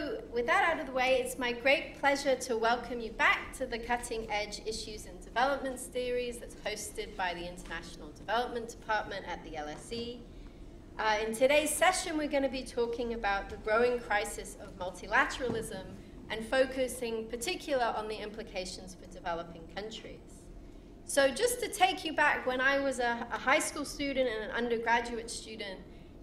So with that out of the way, it's my great pleasure to welcome you back to the Cutting Edge Issues in Development series that's hosted by the International Development Department at the LSE. In today's session, we're going to be talking about the growing crisis of multilateralism and focusing particular on the implications for developing countries. So just to take you back, when I was a high school student and an undergraduate student,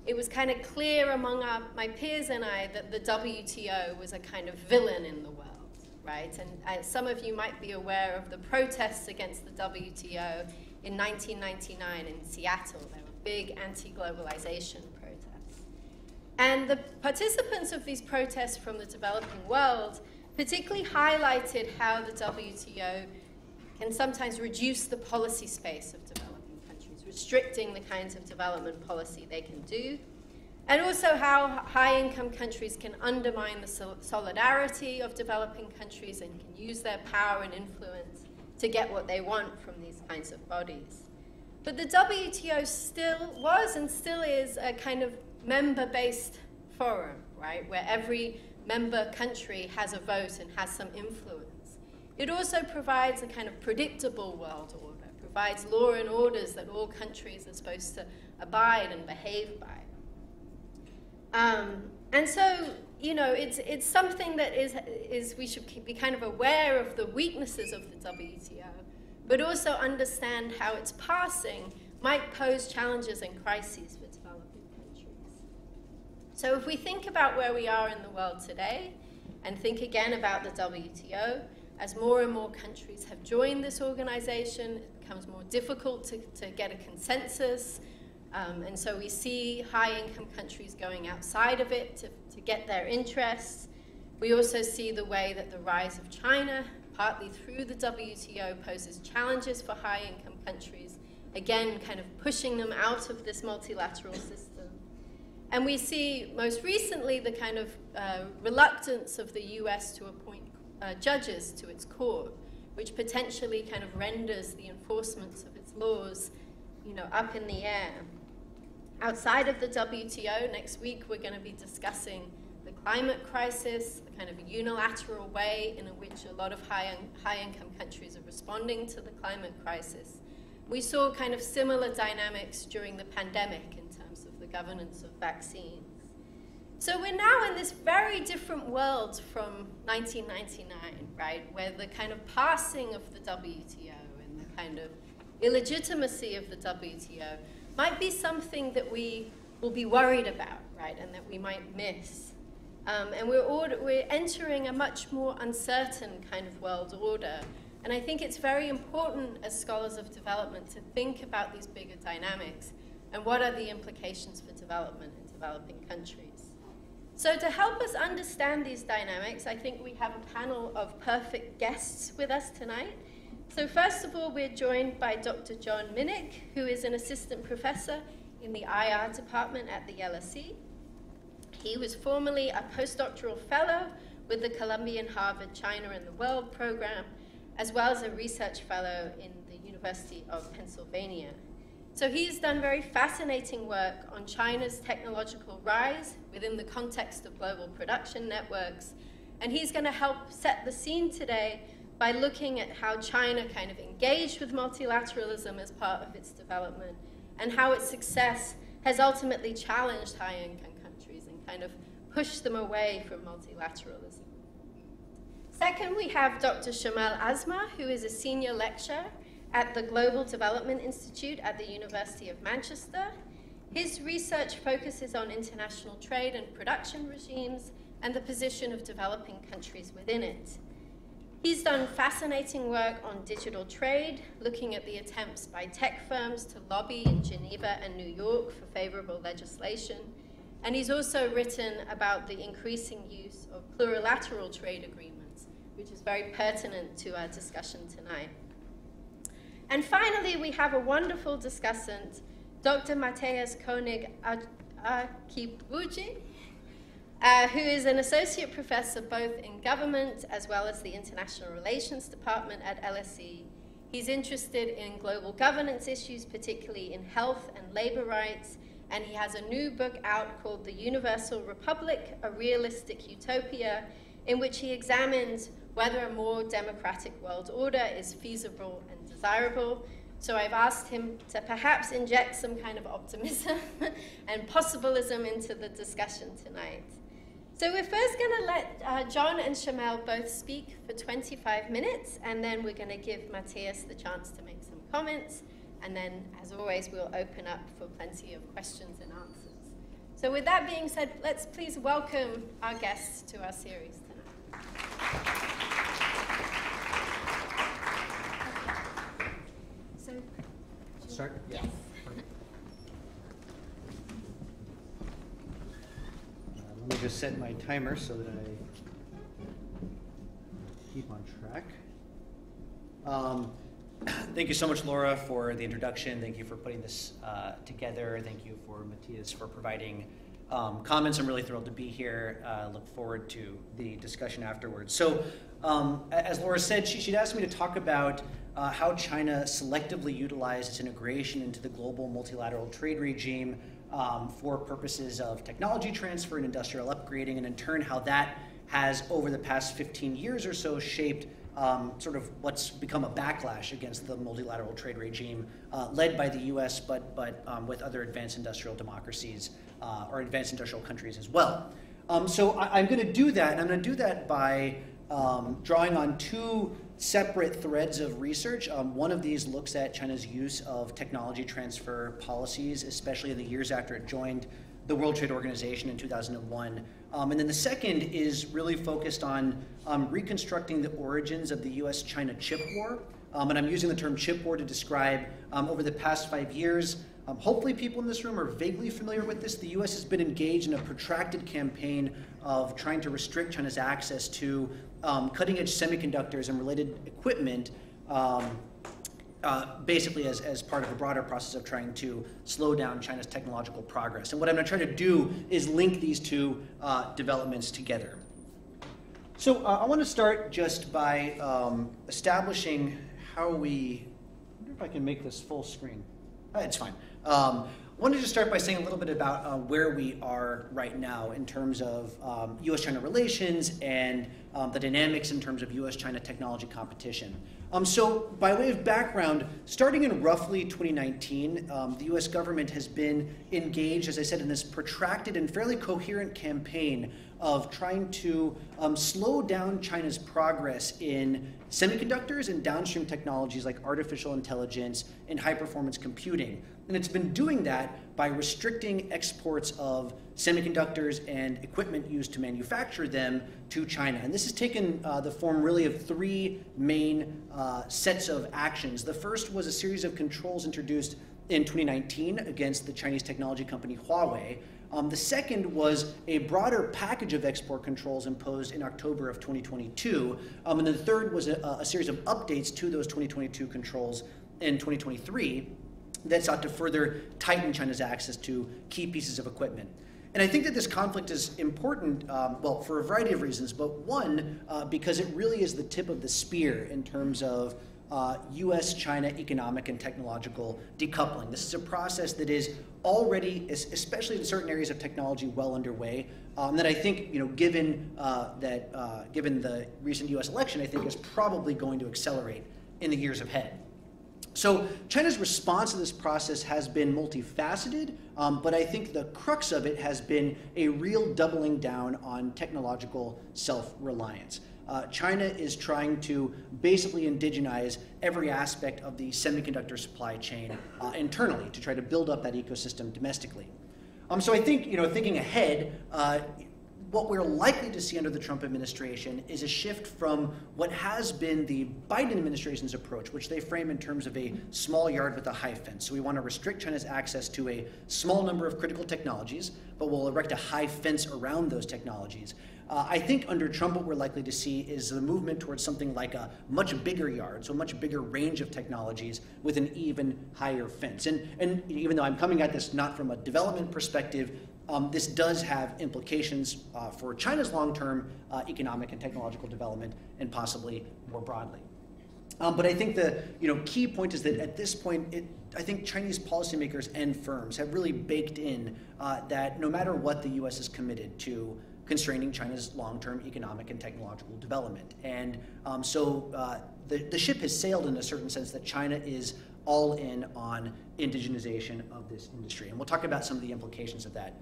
it was kind of clear among my peers and I that the WTO was a kind of villain in the world, right? And some of you might be aware of the protests against the WTO in 1999 in Seattle. There were big anti-globalization protests. And the participants of these protests from the developing world particularly highlighted how the WTO can sometimes reduce the policy space of developing countries, restricting the kinds of development policy they can do, and also how high-income countries can undermine the solidarity of developing countries and can use their power and influence to get what they want from these kinds of bodies. But the WTO still was and still is a kind of member-based forum, right, where every member country has a vote and has some influence. It also provides a kind of predictable world order, provides law and orders that all countries are supposed to abide and behave by. And so, you know, it's something that we should be kind of aware of the weaknesses of the WTO, but also understand how its passing might pose challenges and crises for developing countries. So if we think about where we are in the world today, and think again about the WTO, as more and more countries have joined this organization, it becomes more difficult to get a consensus. And so we see high-income countries going outside of it to get their interests. We also see the way that the rise of China, partly through the WTO, poses challenges for high-income countries, again, kind of pushing them out of this multilateral system. And we see, most recently, the kind of reluctance of the US to appoint judges to its court, which potentially kind of renders the enforcement of its laws, you know, up in the air. Outside of the WTO, next week we're going to be discussing the climate crisis, the kind of unilateral way in which a lot of high-income countries are responding to the climate crisis. We saw kind of similar dynamics during the pandemic in terms of the governance of vaccines. So we're now in this very different world from 1999, right, where the kind of passing of the WTO and the kind of illegitimacy of the WTO might be something that we will be worried about, right, and that we might miss. And we're entering a much more uncertain kind of world order. And I think it's very important as scholars of development to think about these bigger dynamics and what are the implications for development in developing countries. So to help us understand these dynamics, I think we have a panel of perfect guests with us tonight. So first of all, we're joined by Dr. John Minnich, who is an assistant professor in the IR department at the LSE. He was formerly a postdoctoral fellow with the Columbian Harvard China and the World program, as well as a research fellow in the University of Pennsylvania. So he's done very fascinating work on China's technological rise within the context of global production networks, and he's going to help set the scene today by looking at how China kind of engaged with multilateralism as part of its development and how its success has ultimately challenged high-income countries and kind of pushed them away from multilateralism. Second, we have Dr. Shamel Azmeh, who is a senior lecturer at the Global Development Institute at the University of Manchester. His research focuses on international trade and production regimes and the position of developing countries within it. He's done fascinating work on digital trade, looking at the attempts by tech firms to lobby in Geneva and New York for favorable legislation. And he's also written about the increasing use of plurilateral trade agreements, which is very pertinent to our discussion tonight. And finally, we have a wonderful discussant, Dr. Mathias Koenig-Archibugi, who is an associate professor both in government as well as the International Relations Department at LSE. He's interested in global governance issues, particularly in health and labor rights, and he has a new book out called The Universal Republic, A Realistic Utopia, in which he examines whether a more democratic world order is feasible and desirable. So I've asked him to perhaps inject some kind of optimism and possibilism into the discussion tonight. So we're first going to let John and Shamel both speak for 25 minutes, and then we're going to give Mathias the chance to make some comments, and then, as always, we'll open up for plenty of questions and answers. So with that being said, let's please welcome our guests to our series tonight. So, start? Yes. Let me just set my timer so that I keep on track. Thank you so much, Laura, for the introduction. Thank you for putting this together. Thank you for Mathias for providing comments. I'm really thrilled to be here. Look forward to the discussion afterwards. So, as Laura said, she'd asked me to talk about how China selectively utilized its integration into the global multilateral trade regime for purposes of technology transfer and industrial upgrading, and in turn how that has, over the past 15 years or so, shaped sort of what's become a backlash against the multilateral trade regime led by the US, but with other advanced industrial democracies or advanced industrial countries as well. So I'm going to do that, and I'm going to do that by drawing on two separate threads of research. One of these looks at China's use of technology transfer policies, especially in the years after it joined the World Trade Organization in 2001. And then the second is really focused on reconstructing the origins of the US-China chip war. And I'm using the term chip war to describe over the past 5 years. Hopefully people in this room are vaguely familiar with this. The US has been engaged in a protracted campaign of trying to restrict China's access to cutting-edge semiconductors and related equipment, basically as part of a broader process of trying to slow down China's technological progress. And what I'm going to try to do is link these two developments together. So I want to start just by establishing how we, I wonder if I can make this full screen. It's fine. I wanted to start by saying a little bit about where we are right now in terms of US-China relations and the dynamics in terms of US-China technology competition. So by way of background, starting in roughly 2019, the US government has been engaged, as I said, in this protracted and fairly coherent campaign of trying to slow down China's progress in semiconductors and downstream technologies like artificial intelligence and high-performance computing. And it's been doing that by restricting exports of semiconductors and equipment used to manufacture them to China. And this has taken the form really of three main sets of actions. The first was a series of controls introduced in 2019 against the Chinese technology company Huawei. The second was a broader package of export controls imposed in October of 2022. And the third was a series of updates to those 2022 controls in 2023 that sought to further tighten China's access to key pieces of equipment. And I think that this conflict is important, well, for a variety of reasons, but one, because it really is the tip of the spear in terms of US-China economic and technological decoupling. This is a process that is already, especially in certain areas of technology, well underway. That I think, given given the recent US election, I think is probably going to accelerate in the years ahead. So China's response to this process has been multifaceted, but I think the crux of it has been a real doubling down on technological self-reliance. China is trying to basically indigenize every aspect of the semiconductor supply chain internally to try to build up that ecosystem domestically. So I think, thinking ahead, what we're likely to see under the Trump administration is a shift from what has been the Biden administration's approach, which they frame in terms of a small yard with a high fence. So we want to restrict China's access to a small number of critical technologies, but we'll erect a high fence around those technologies. I think under Trump, what we're likely to see is the movement towards something like a much bigger yard, so a much bigger range of technologies with an even higher fence. And even though I'm coming at this not from a development perspective, this does have implications for China's long-term economic and technological development, and possibly more broadly. But I think the key point is that at this point, I think Chinese policymakers and firms have really baked in that no matter what, the U.S. is committed to constraining China's long-term economic and technological development. And so the ship has sailed in a certain sense that China is all in on indigenization of this industry. And we'll talk about some of the implications of that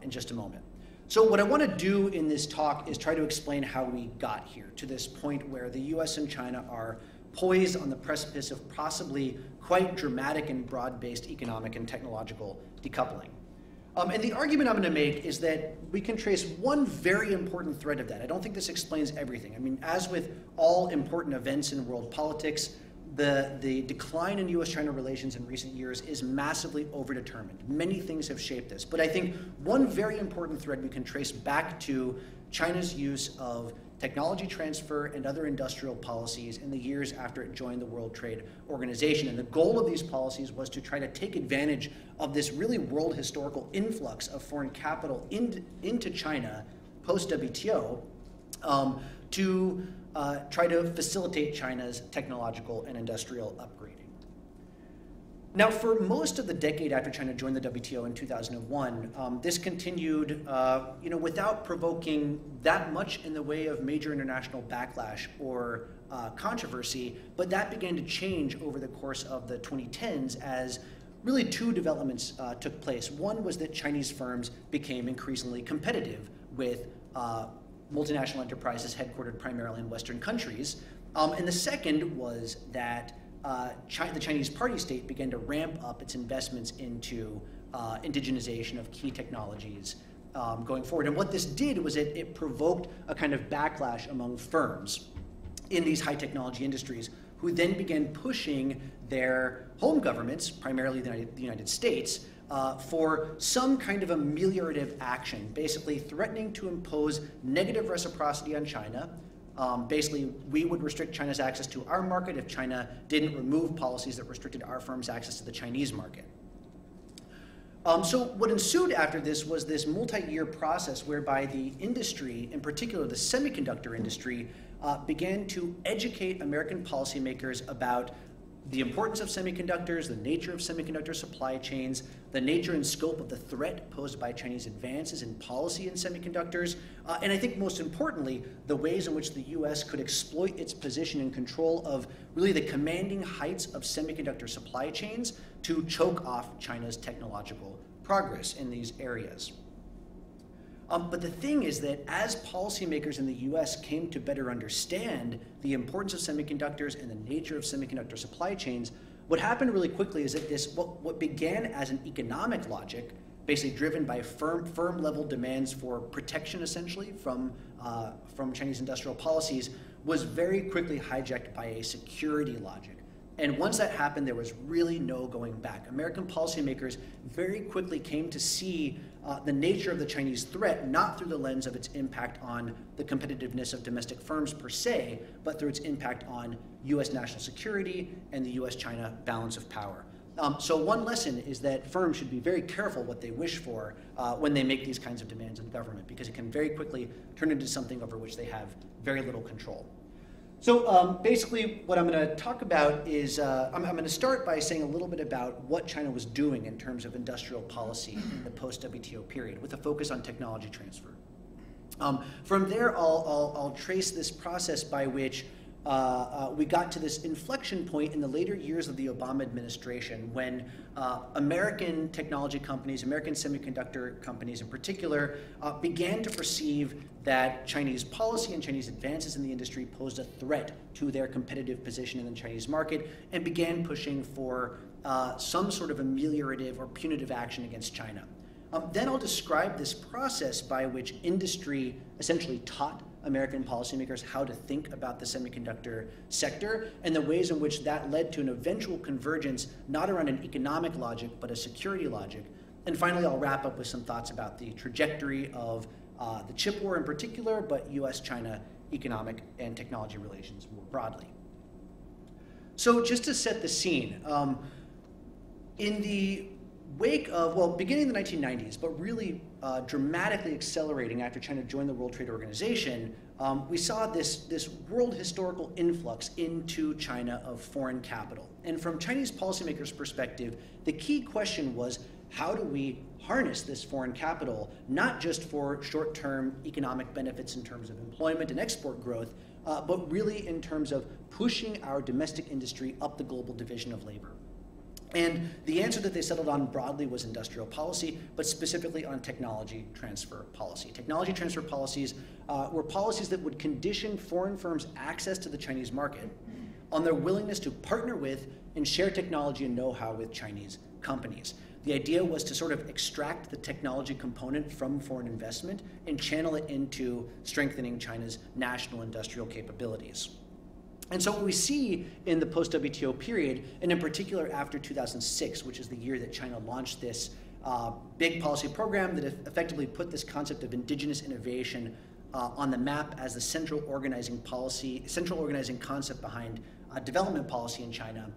in just a moment. So what I want to do in this talk is try to explain how we got here to this point where the US and China are poised on the precipice of possibly quite dramatic and broad-based economic and technological decoupling. And the argument I'm going to make is that we can trace one very important thread of that. I don't think this explains everything. I mean, as with all important events in world politics, the decline in US-China relations in recent years is massively overdetermined. Many things have shaped this. But I think one very important thread we can trace back to China's use of technology transfer and other industrial policies in the years after it joined the World Trade Organization. And the goal of these policies was to try to take advantage of this really world historical influx of foreign capital into China post-WTO to try to facilitate China's technological and industrial upgrading. Now, for most of the decade after China joined the WTO in 2001, this continued, without provoking that much in the way of major international backlash or controversy, but that began to change over the course of the 2010s as really two developments took place. One was that Chinese firms became increasingly competitive with multinational enterprises headquartered primarily in Western countries. And the second was that the Chinese party state began to ramp up its investments into indigenization of key technologies going forward. And what this did was it provoked a kind of backlash among firms in these high technology industries, who then began pushing their home governments, primarily the United States, for some kind of ameliorative action, basically threatening to impose negative reciprocity on China. Basically, we would restrict China's access to our market if China didn't remove policies that restricted our firms' access to the Chinese market. So what ensued after this was this multi-year process whereby the industry, in particular the semiconductor industry, began to educate American policymakers about the importance of semiconductors, the nature of semiconductor supply chains, the nature and scope of the threat posed by Chinese advances in policy in semiconductors, and I think most importantly, the ways in which the US could exploit its position and control of really the commanding heights of semiconductor supply chains to choke off China's technological progress in these areas. But the thing is that as policymakers in the US came to better understand the importance of semiconductors and the nature of semiconductor supply chains, what happened really quickly is that what began as an economic logic, basically driven by firm level demands for protection essentially from Chinese industrial policies, was very quickly hijacked by a security logic. And once that happened, there was really no going back. American policymakers very quickly came to see the nature of the Chinese threat, not through the lens of its impact on the competitiveness of domestic firms per se, but through its impact on US national security and the US-China balance of power. So one lesson is that firms should be very careful what they wish for when they make these kinds of demands on government, because it can very quickly turn into something over which they have very little control. So basically what I'm going to talk about is, I'm going to start by saying a little bit about what China was doing in terms of industrial policy in the post-WTO period, with a focus on technology transfer. From there, I'll trace this process by which we got to this inflection point in the later years of the Obama administration when American technology companies, American semiconductor companies in particular, began to perceive that Chinese policy and Chinese advances in the industry posed a threat to their competitive position in the Chinese market and began pushing for some sort of ameliorative or punitive action against China. Then I'll describe this process by which industry essentially taught American policymakers how to think about the semiconductor sector and the ways in which that led to an eventual convergence, not around an economic logic, but a security logic. And finally, I'll wrap up with some thoughts about the trajectory of the chip war in particular, but US-China economic and technology relations more broadly. So just to set the scene, in the wake of, well, beginning in the 1990s, but really dramatically accelerating after China joined the World Trade Organization, we saw this world historical influx into China of foreign capital. And from Chinese policymakers' perspective, the key question was, how do we harness this foreign capital, not just for short-term economic benefits in terms of employment and export growth, but really in terms of pushing our domestic industry up the global division of labor? And the answer that they settled on broadly was industrial policy, but specifically on technology transfer policy. Technology transfer policies were policies that would condition foreign firms' access to the Chinese market on their willingness to partner with and share technology and know-how with Chinese companies. The idea was to sort of extract the technology component from foreign investment and channel it into strengthening China's national industrial capabilities. And so what we see in the post-WTO period, and in particular after 2006, which is the year that China launched this big policy program that effectively put this concept of indigenous innovation on the map as the central organizing concept behind development policy in China,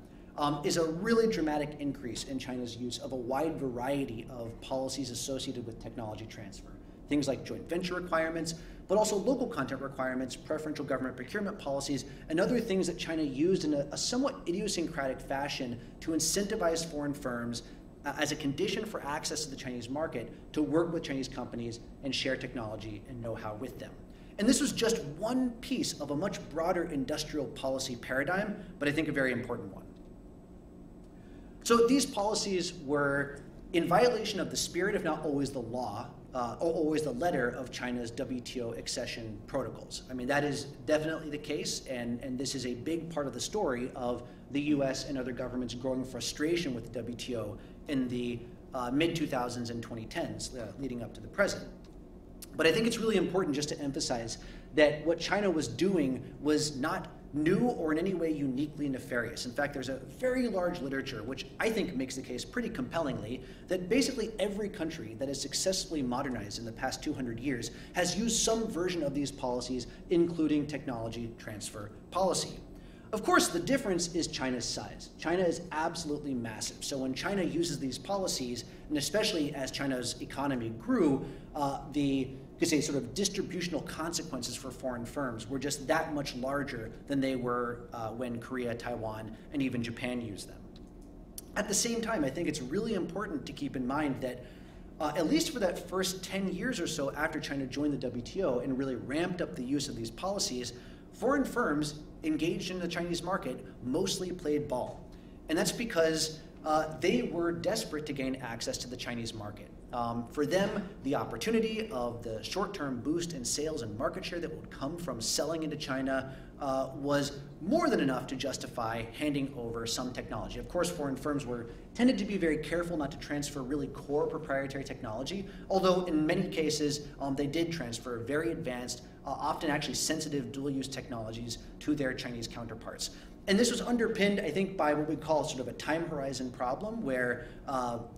is a really dramatic increase in China's use of a wide variety of policies associated with technology transfer. Things like joint venture requirements, but also local content requirements, preferential government procurement policies, and other things that China used in a somewhat idiosyncratic fashion to incentivize foreign firms as a condition for access to the Chinese market to work with Chinese companies and share technology and know-how with them. And this was just one piece of a much broader industrial policy paradigm, but I think a very important one. So these policies were in violation of the spirit, if not always the law, or always the letter of China's WTO accession protocols. I mean, that is definitely the case, and this is a big part of the story of the US and other governments' growing frustration with the WTO in the mid-2000s and 2010s, leading up to the present. But I think it's really important just to emphasize that what China was doing was not new or in any way uniquely nefarious. In fact, there's a very large literature, which I think makes the case pretty compellingly, that basically every country that has successfully modernized in the past 200 years has used some version of these policies, including technology transfer policy. Of course, the difference is China's size. China is absolutely massive. So when China uses these policies, and especially as China's economy grew, you could say sort of distributional consequences for foreign firms were just that much larger than they were when Korea, Taiwan, and even Japan used them. At the same time, I think it's really important to keep in mind that at least for that first 10 years or so after China joined the WTO and really ramped up the use of these policies, foreign firms engaged in the Chinese market mostly played ball. And that's because they were desperate to gain access to the Chinese market. For them, the opportunity of the short-term boost in sales and market share that would come from selling into China was more than enough to justify handing over some technology. Of course, foreign firms tended to be very careful not to transfer really core proprietary technology, although in many cases they did transfer very advanced, often actually sensitive dual-use technologies to their Chinese counterparts. And this was underpinned, I think, by what we call sort of a time horizon problem, where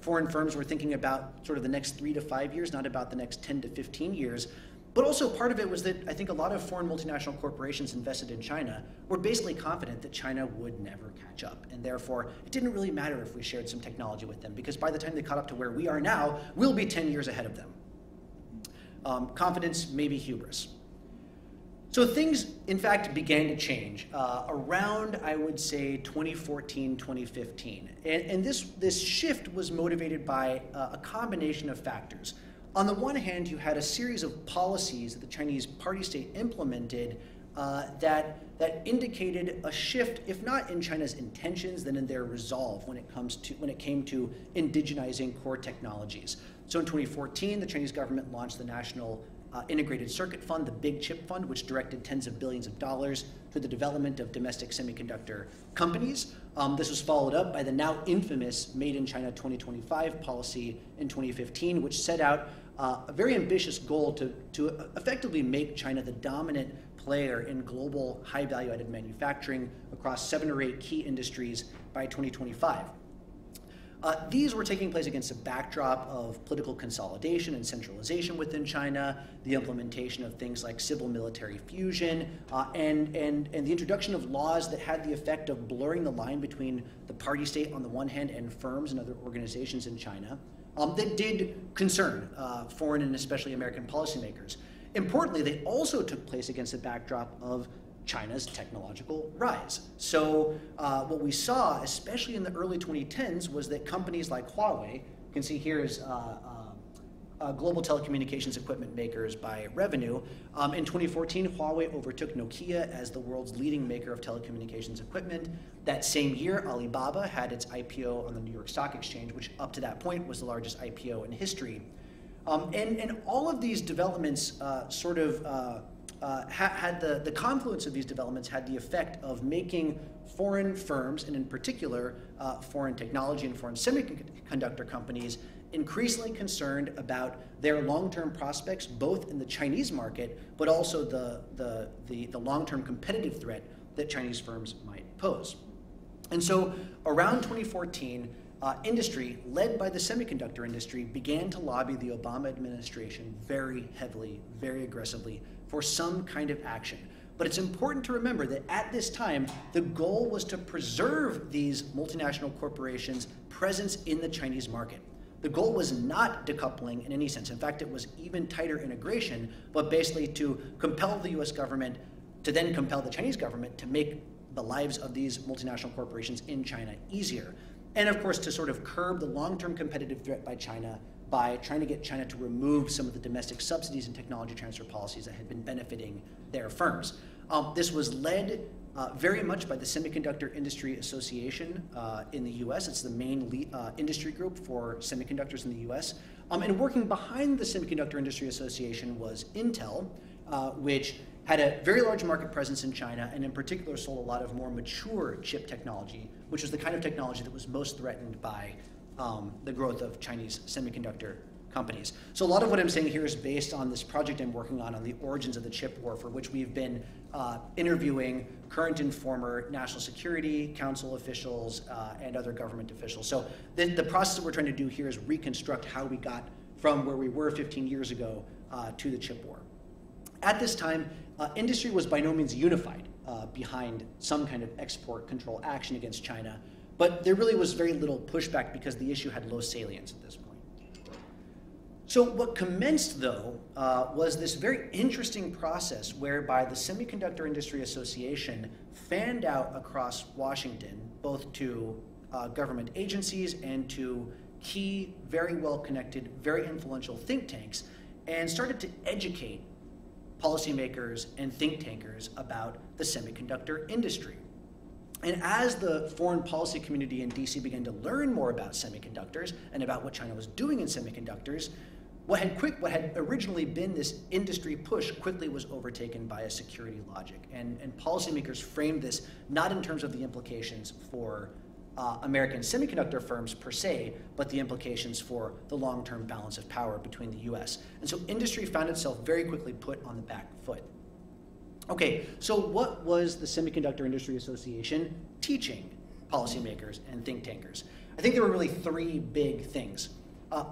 foreign firms were thinking about sort of the next 3 to 5 years, not about the next 10 to 15 years. But also part of it was that I think a lot of foreign multinational corporations invested in China were basically confident that China would never catch up. And therefore, it didn't really matter if we shared some technology with them, because by the time they caught up to where we are now, we'll be 10 years ahead of them. Confidence, maybe hubris. So things, in fact, began to change around, I would say, 2014, 2015. And this shift was motivated by a combination of factors. On the one hand, you had a series of policies that the Chinese party state implemented that indicated a shift, if not in China's intentions, then in their resolve when it came to indigenizing core technologies. So in 2014, the Chinese government launched the National Integrated Circuit Fund, the Big Chip Fund, which directed tens of billions of dollars to the development of domestic semiconductor companies. This was followed up by the now infamous Made in China 2025 policy in 2015, which set out a very ambitious goal to effectively make China the dominant player in global high value-added manufacturing across 7 or 8 key industries by 2025. These were taking place against a backdrop of political consolidation and centralization within China, the implementation of things like civil-military fusion, and the introduction of laws that had the effect of blurring the line between the party state on the one hand and firms and other organizations in China that did concern foreign and especially American policymakers. Importantly, they also took place against the backdrop of China's technological rise. So what we saw, especially in the early 2010s, was that companies like Huawei, you can see here is global telecommunications equipment makers by revenue. In 2014, Huawei overtook Nokia as the world's leading maker of telecommunications equipment. That same year, Alibaba had its IPO on the New York Stock Exchange, which up to that point was the largest IPO in history. And all of these developments had the confluence of these developments had the effect of making foreign firms, and in particular foreign technology and foreign semiconductor companies, increasingly concerned about their long-term prospects, both in the Chinese market, but also the long-term competitive threat that Chinese firms might pose. And so around 2014, industry, led by the semiconductor industry, began to lobby the Obama administration very heavily, very aggressively, for some kind of action. But it's important to remember that at this time, the goal was to preserve these multinational corporations' presence in the Chinese market. The goal was not decoupling in any sense. In fact, it was even tighter integration, but basically to compel the US government to then compel the Chinese government to make the lives of these multinational corporations in China easier. And of course, to sort of curb the long-term competitive threat by China by trying to get China to remove some of the domestic subsidies and technology transfer policies that had been benefiting their firms. This was led very much by the Semiconductor Industry Association in the US. It's the main industry group for semiconductors in the US. And working behind the Semiconductor Industry Association was Intel, which had a very large market presence in China, and in particular sold a lot of more mature chip technology, which was the kind of technology that was most threatened by the growth of Chinese semiconductor companies. So a lot of what I'm saying here is based on this project I'm working on the origins of the chip war, for which we've been interviewing current and former National Security Council officials and other government officials. So the process that we're trying to do here is reconstruct how we got from where we were 15 years ago to the chip war. At this time, industry was by no means unified behind some kind of export control action against China, but there really was very little pushback because the issue had low salience at this point. So what commenced, though, was this very interesting process whereby the Semiconductor Industry Association fanned out across Washington, both to government agencies and to key, very well-connected, very influential think tanks, and started to educate policymakers and think tankers about the semiconductor industry. And as the foreign policy community in DC began to learn more about semiconductors and about what China was doing in semiconductors, what had originally been this industry push quickly was overtaken by a security logic. And policymakers framed this not in terms of the implications for American semiconductor firms per se, but the implications for the long-term balance of power between the US. And so industry found itself very quickly put on the back foot. Okay, so what was the Semiconductor Industry Association teaching policymakers and think tankers? I think there were really three big things.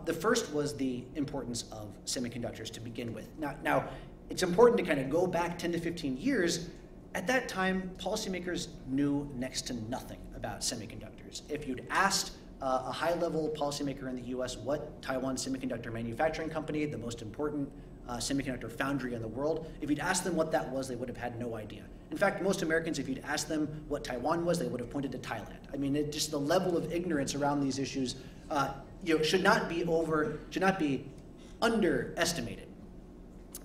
The first was the importance of semiconductors to begin with. Now, it's important to kind of go back 10 to 15 years. At that time, policymakers knew next to nothing about semiconductors. If you'd asked a high-level policymaker in the US what Taiwan Semiconductor Manufacturing Company, the most important semiconductor foundry in the world, if you'd asked them what that was, they would have had no idea. In fact, most Americans, if you'd asked them what Taiwan was, they would have pointed to Thailand. I mean, just the level of ignorance around these issues should not be underestimated.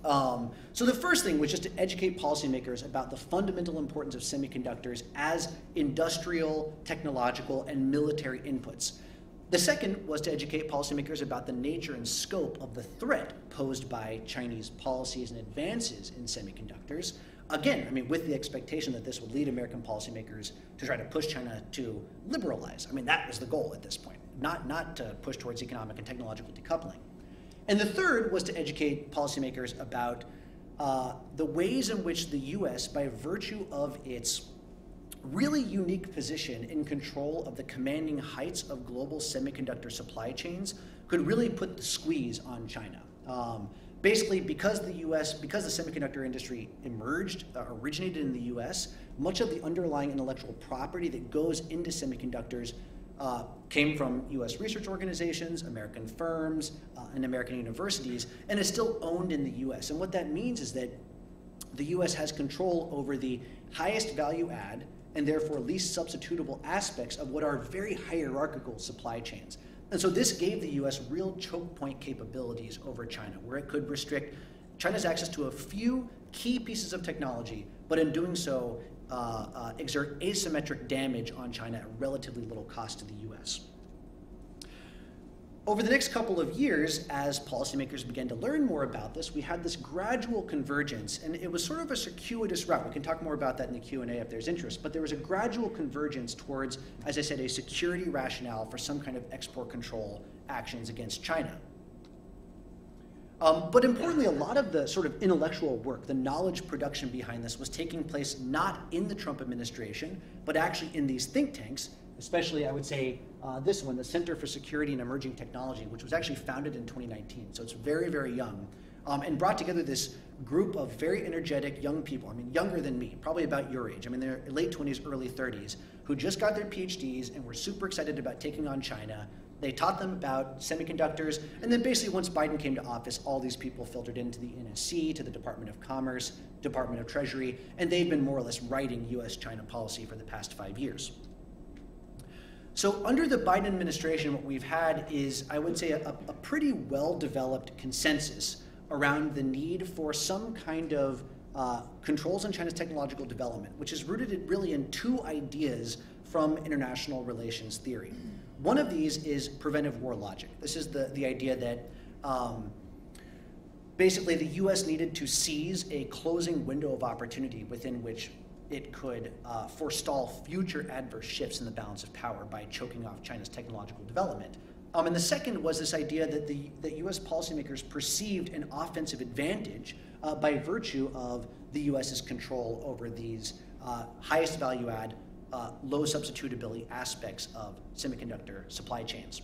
So the first thing was just to educate policymakers about the fundamental importance of semiconductors as industrial, technological, and military inputs. The second was to educate policymakers about the nature and scope of the threat posed by Chinese policies and advances in semiconductors. Again, I mean, with the expectation that this would lead American policymakers to try to push China to liberalize. I mean, that was the goal at this point, not to push towards economic and technological decoupling. And the third was to educate policymakers about the ways in which the US, by virtue of its really unique position in control of the commanding heights of global semiconductor supply chains, could really put the squeeze on China. Basically, because the semiconductor industry originated in the US, much of the underlying intellectual property that goes into semiconductors came from US research organizations, American firms, and American universities, and is still owned in the US. And what that means is that the US has control over the highest value add and therefore least substitutable aspects of what are very hierarchical supply chains. And so this gave the US real choke point capabilities over China, where it could restrict China's access to a few key pieces of technology, but in doing so, exert asymmetric damage on China at relatively little cost to the US. Over the next couple of years, as policymakers began to learn more about this, we had this gradual convergence, and it was sort of a circuitous route. We can talk more about that in the Q&A if there's interest, but there was a gradual convergence towards, as I said, a security rationale for some kind of export control actions against China. But importantly, a lot of the sort of intellectual work, the knowledge production behind this was taking place not in the Trump administration, but actually in these think tanks, especially I would say this one, the Center for Security and Emerging Technology, which was actually founded in 2019. So it's very, very young, and brought together this group of very energetic young people, I mean, younger than me, probably about your age. I mean, they're late 20s, early 30s, who just got their PhDs and were super excited about taking on China. They taught them about semiconductors, and then basically once Biden came to office, all these people filtered into the NSC, to the Department of Commerce, Department of Treasury, and they've been more or less writing US-China policy for the past 5 years. So under the Biden administration, what we've had is, I would say, a pretty well-developed consensus around the need for some kind of controls on China's technological development, which is rooted really in two ideas from international relations theory. One of these is preventive war logic. This is the idea that basically the US needed to seize a closing window of opportunity within which it could forestall future adverse shifts in the balance of power by choking off China's technological development. And the second was this idea that that US policymakers perceived an offensive advantage by virtue of the US's control over these highest value add, low substitutability aspects of semiconductor supply chains.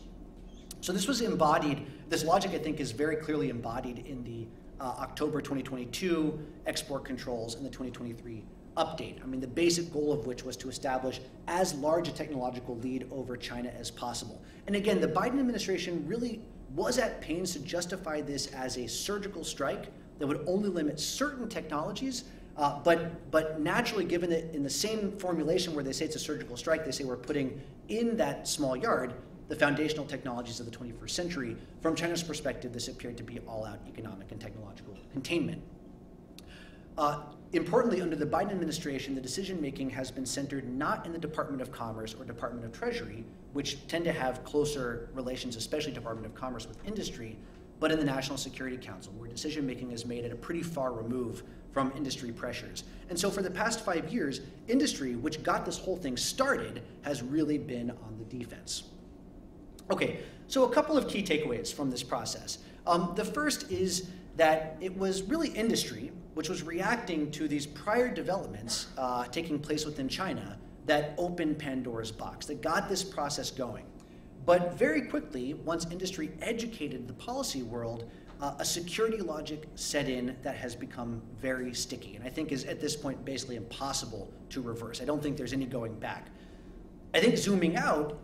So this was embodied, this logic I think is very clearly embodied in the October 2022 export controls and the 2023 update. I mean, the basic goal of which was to establish as large a technological lead over China as possible. And again, the Biden administration really was at pains to justify this as a surgical strike that would only limit certain technologies, but naturally, given that in the same formulation where they say it's a surgical strike, they say we're putting in that small yard the foundational technologies of the 21st century. From China's perspective, this appeared to be all-out economic and technological containment. Importantly, under the Biden administration, the decision-making has been centered not in the Department of Commerce or Department of Treasury, which tend to have closer relations, especially Department of Commerce with industry, but in the National Security Council, where decision-making is made at a pretty far remove from industry pressures. And so for the past 5 years, industry, which got this whole thing started, has really been on the defense. Okay, so a couple of key takeaways from this process. The first is that it was really industry which was reacting to these prior developments taking place within China that opened Pandora's box, that got this process going. But very quickly, once industry educated the policy world, a security logic set in that has become very sticky, and I think is at this point basically impossible to reverse. I don't think there's any going back. I think zooming out,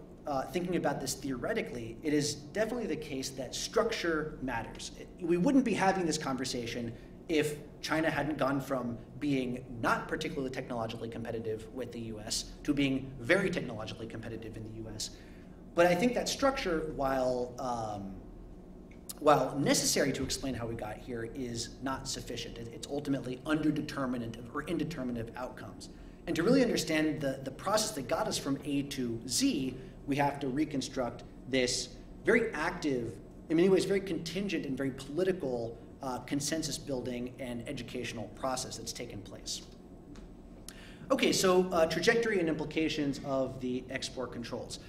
thinking about this theoretically, it is definitely the case that structure matters. We wouldn't be having this conversation if China hadn't gone from being not particularly technologically competitive with the US to being very technologically competitive in the US. But I think that structure, while necessary to explain how we got here, is not sufficient. It's ultimately underdeterminate or indeterminate outcomes. And to really understand the process that got us from A to Z, we have to reconstruct this very active, in many ways very contingent and very political consensus building and educational process that's taken place. Okay, so trajectory and implications of the export controls.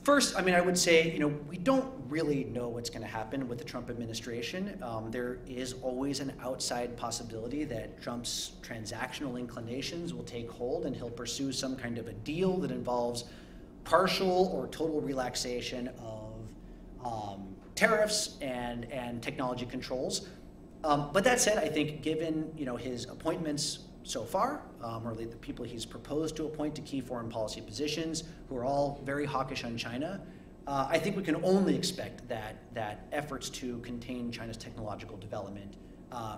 First, I mean, I would say, we don't really know what's going to happen with the Trump administration. There is always an outside possibility that Trump's transactional inclinations will take hold and he'll pursue some kind of a deal that involves partial or total relaxation of tariffs and technology controls. But that said, I think given his appointments so far, or the people he's proposed to appoint to key foreign policy positions, who are all very hawkish on China, I think we can only expect that efforts to contain China's technological development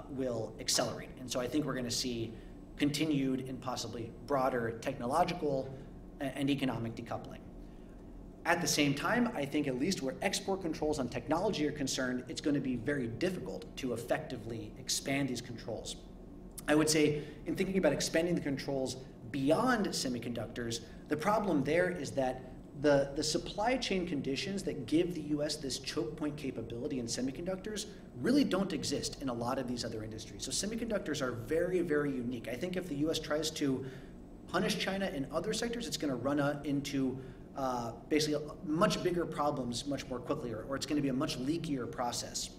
will accelerate. And so I think we're going to see continued and possibly broader technological and economic decoupling. At the same time, I think at least where export controls on technology are concerned, it's going to be very difficult to effectively expand these controls. I would say, in thinking about expanding the controls beyond semiconductors, the problem there is that the supply chain conditions that give the US this choke point capability in semiconductors really don't exist in a lot of these other industries. So semiconductors are very, very unique. I think if the US tries to punish China in other sectors, it's going to run into basically much bigger problems much more quickly, or it's going to be a much leakier process.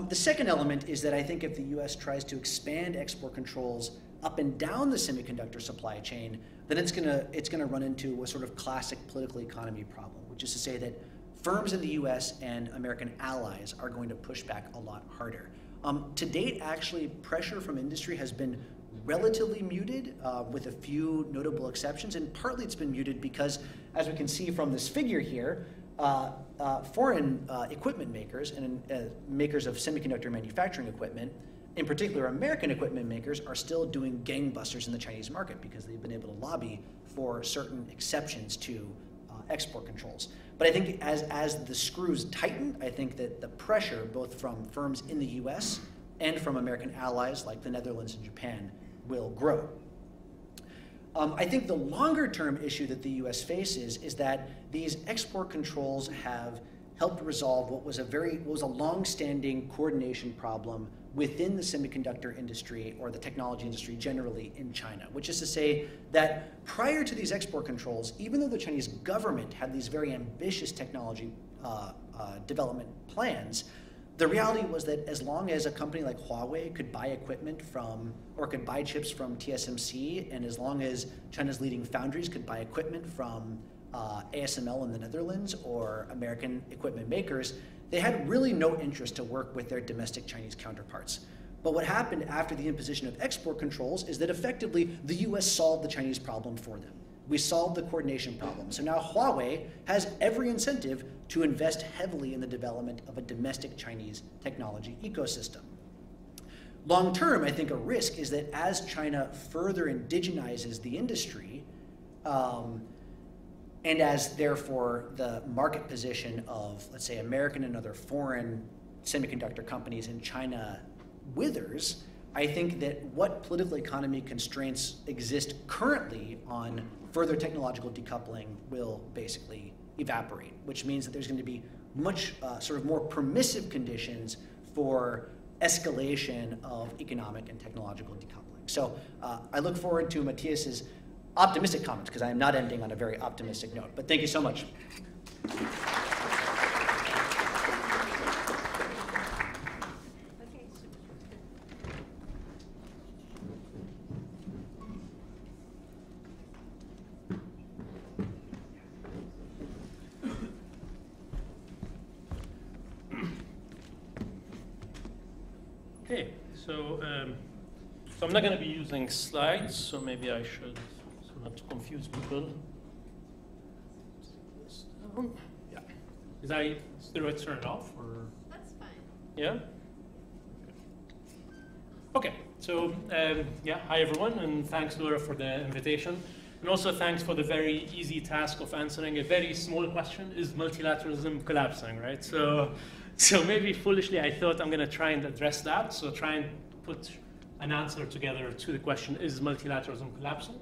The second element is that I think if the US tries to expand export controls up and down the semiconductor supply chain, then it's gonna run into a sort of classic political economy problem, which is to say that firms in the US and American allies are going to push back a lot harder. To date, actually, pressure from industry has been relatively muted, with a few notable exceptions, and partly it's been muted because, as we can see from this figure here, foreign equipment makers and makers of semiconductor manufacturing equipment, in particular American equipment makers, are still doing gangbusters in the Chinese market because they've been able to lobby for certain exceptions to export controls. But I think as the screws tighten, I think that the pressure, both from firms in the US and from American allies like the Netherlands and Japan, will grow. I think the longer term issue that the US faces is that these export controls have helped resolve what was a long-standing coordination problem within the semiconductor industry, or the technology industry generally, in China, which is to say that prior to these export controls, even though the Chinese government had these very ambitious technology development plans, the reality was that as long as a company like Huawei could buy equipment from, or could buy chips from TSMC, and as long as China's leading foundries could buy equipment from ASML in the Netherlands or American equipment makers, they had really no interest to work with their domestic Chinese counterparts. But what happened after the imposition of export controls is that effectively the US solved the Chinese problem for them. We solved the coordination problem. So now Huawei has every incentive to invest heavily in the development of a domestic Chinese technology ecosystem. Long term, I think a risk is that as China further indigenizes the industry, and as therefore the market position of, let's say, American and other foreign semiconductor companies in China withers, I think that what political economy constraints exist currently on further technological decoupling will basically evaporate, which means that there's going to be much sort of more permissive conditions for escalation of economic and technological decoupling. So I look forward to Mathias's optimistic comments, because I am not ending on a very optimistic note. But thank you so much. Okay, so I'm not going to be using slides, so maybe I should, so not to confuse people. Yeah. Is the right turn off, or? That's fine. Yeah? Okay, so yeah, hi everyone, and thanks Laura for the invitation. And also thanks for the very easy task of answering a very small question: is multilateralism collapsing, right? So maybe foolishly I thought I'm going to try and address that, so try and put an answer together to the question, is multilateralism collapsing?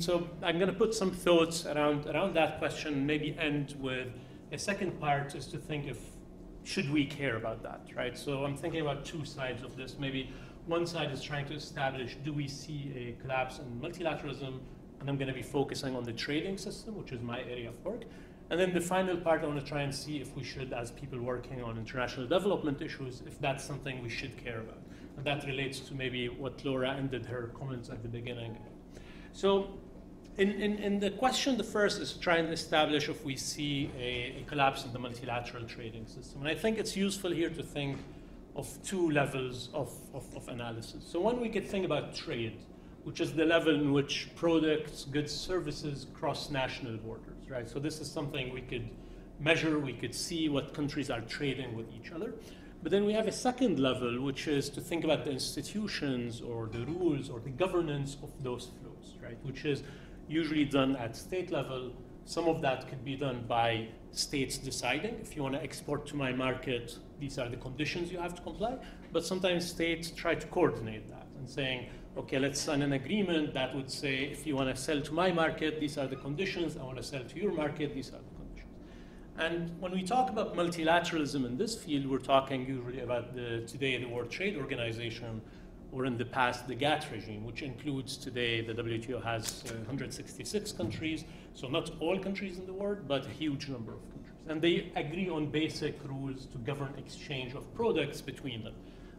So I'm going to put some thoughts around that question, maybe end with a second part, is to think if, should we care about that, right? So I'm thinking about two sides of this. Maybe one side is trying to establish, do we see a collapse in multilateralism? And I'm going to be focusing on the trading system, which is my area of work. And then the final part, I want to try and see if we should, as people working on international development issues, if that's something we should care about. And that relates to maybe what Laura ended her comments at the beginning. So in the question, the first is to try and establish if we see a collapse in the multilateral trading system. And I think it's useful here to think two levels of analysis. So one, we could think about trade, which is the level in which products, goods, services cross national borders, right? So this is something we could measure, we could see what countries are trading with each other. But then we have a second level, which is to think about the institutions or the rules or the governance of those flows, right? Which is usually done at state level. Some of that could be done by states deciding, if you want to export to my market, these are the conditions you have to comply. But sometimes states try to coordinate that and saying, okay, let's sign an agreement that would say, if you want to sell to my market, these are the conditions. I want to sell to your market, these are the conditions. And when we talk about multilateralism in this field, we're talking usually about today the World Trade Organization, or in the past the GATT regime, which includes today the WTO has 166 countries, so not all countries in the world, but a huge number of countries. And they agree on basic rules to govern exchange of products between them.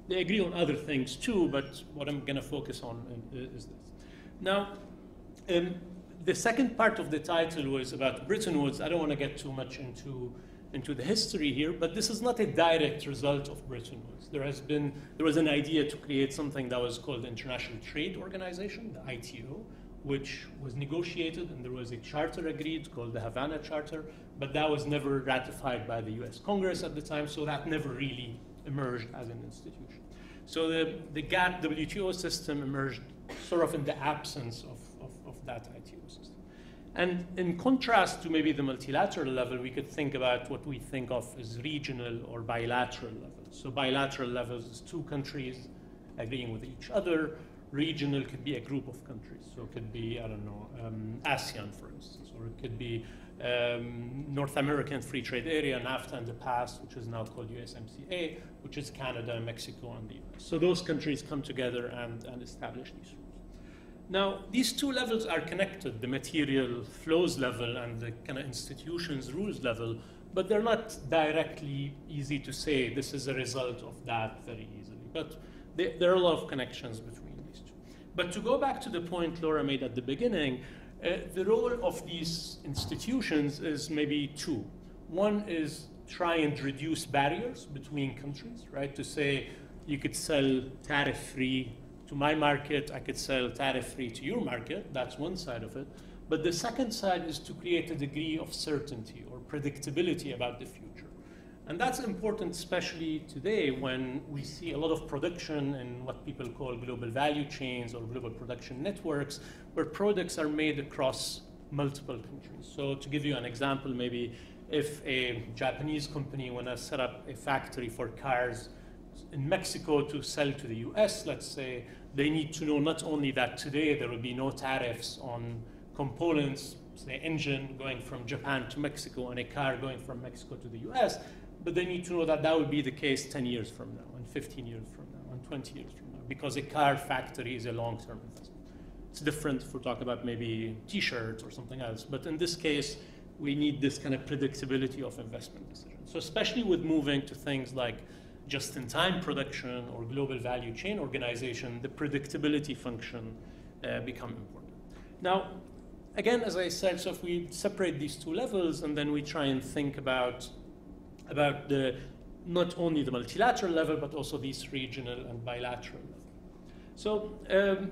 They agree on other things too, but what I'm going to focus on is this. Now, the second part of the title was about Bretton Woods. I don't want to get too much into the history here, but this is not a direct result of Bretton Woods. There was an idea to create something that was called the International Trade Organization, the ITO, which was negotiated, and there was a charter agreed called the Havana Charter, but that was never ratified by the US Congress at the time, so that never really emerged as an institution. So the GATT WTO system emerged sort of in the absence of that ITO system. And in contrast to maybe the multilateral level, we could think about what we think of as regional or bilateral levels. So bilateral levels is two countries agreeing with each other. Regional could be a group of countries. So it could be, I don't know, ASEAN, for instance, or it could be North American Free Trade Area, NAFTA in the past, which is now called USMCA, which is Canada, Mexico, and the US. So those countries come together and establish these rules. Now, these two levels are connected, the material flows level and the kind of institutions rules level, but they're not directly easy to say this is a result of that very easily. But there are a lot of connections between these two. But to go back to the point Laura made at the beginning, the role of these institutions is maybe two. One is try and reduce barriers between countries, right? To say you could sell tariff-free to my market, I could sell tariff-free to your market. That's one side of it. But the second side is to create a degree of certainty or predictability about the future. And that's important, especially today when we see a lot of production in what people call global value chains or global production networks, where products are made across multiple countries. So to give you an example, maybe if a Japanese company want to set up a factory for cars in Mexico to sell to the US, let's say, they need to know not only that today there will be no tariffs on components, say engine going from Japan to Mexico and a car going from Mexico to the US, but they need to know that that will be the case 10 years from now, and 15 years from now, and 20 years from now, because a car factory is a long-term investment. It's different if we're talking about maybe T-shirts or something else, but in this case, we need this kind of predictability of investment decisions. So especially with moving to things like just-in-time production or global value chain organization, the predictability function become important. Now, again, as I said, so if we separate these two levels and then we try and think about the not only the multilateral level, but also these regional and bilateral level. So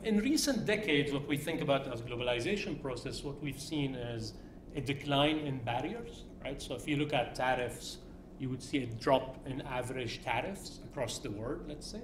in recent decades, what we think about as globalization process, what we've seen is a decline in barriers, right? So if you look at tariffs, you would see a drop in average tariffs across the world, let's say,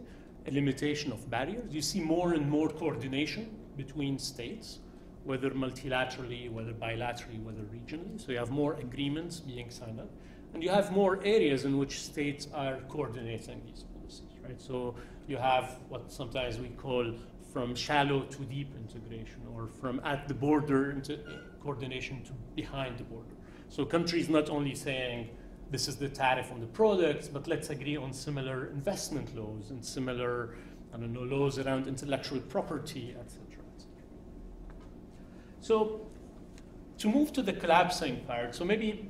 a limitation of barriers. You see more and more coordination between states, whether multilaterally, whether bilaterally, whether regionally. So you have more agreements being signed up. And you have more areas in which states are coordinating these policies, right? So you have what sometimes we call from shallow to deep integration, or from at the border into coordination to behind the border. So countries not only saying, this is the tariff on the products, but let's agree on similar investment laws and similar, I don't know, laws around intellectual property, et cetera, et cetera. So to move to the collapsing part, so maybe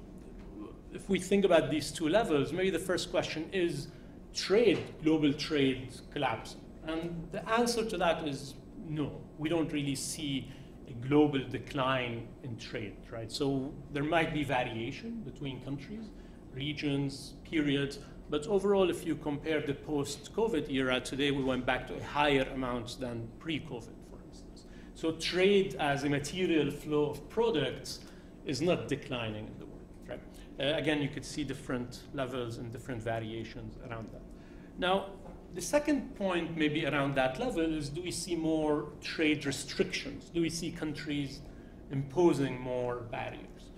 if we think about these two levels, maybe the first question is trade, global trade collapsing? And the answer to that is no. We don't really see a global decline in trade, right? So there might be variation between countries, regions, periods, But overall, if you compare the post-COVID era, today we went back to a higher amount than pre-COVID, for instance. So trade as a material flow of products is not declining in the world, right? Again, you could see different levels and different variations around that. Now, the second point maybe around that level is, do we see more trade restrictions? Do we see countries imposing more barriers?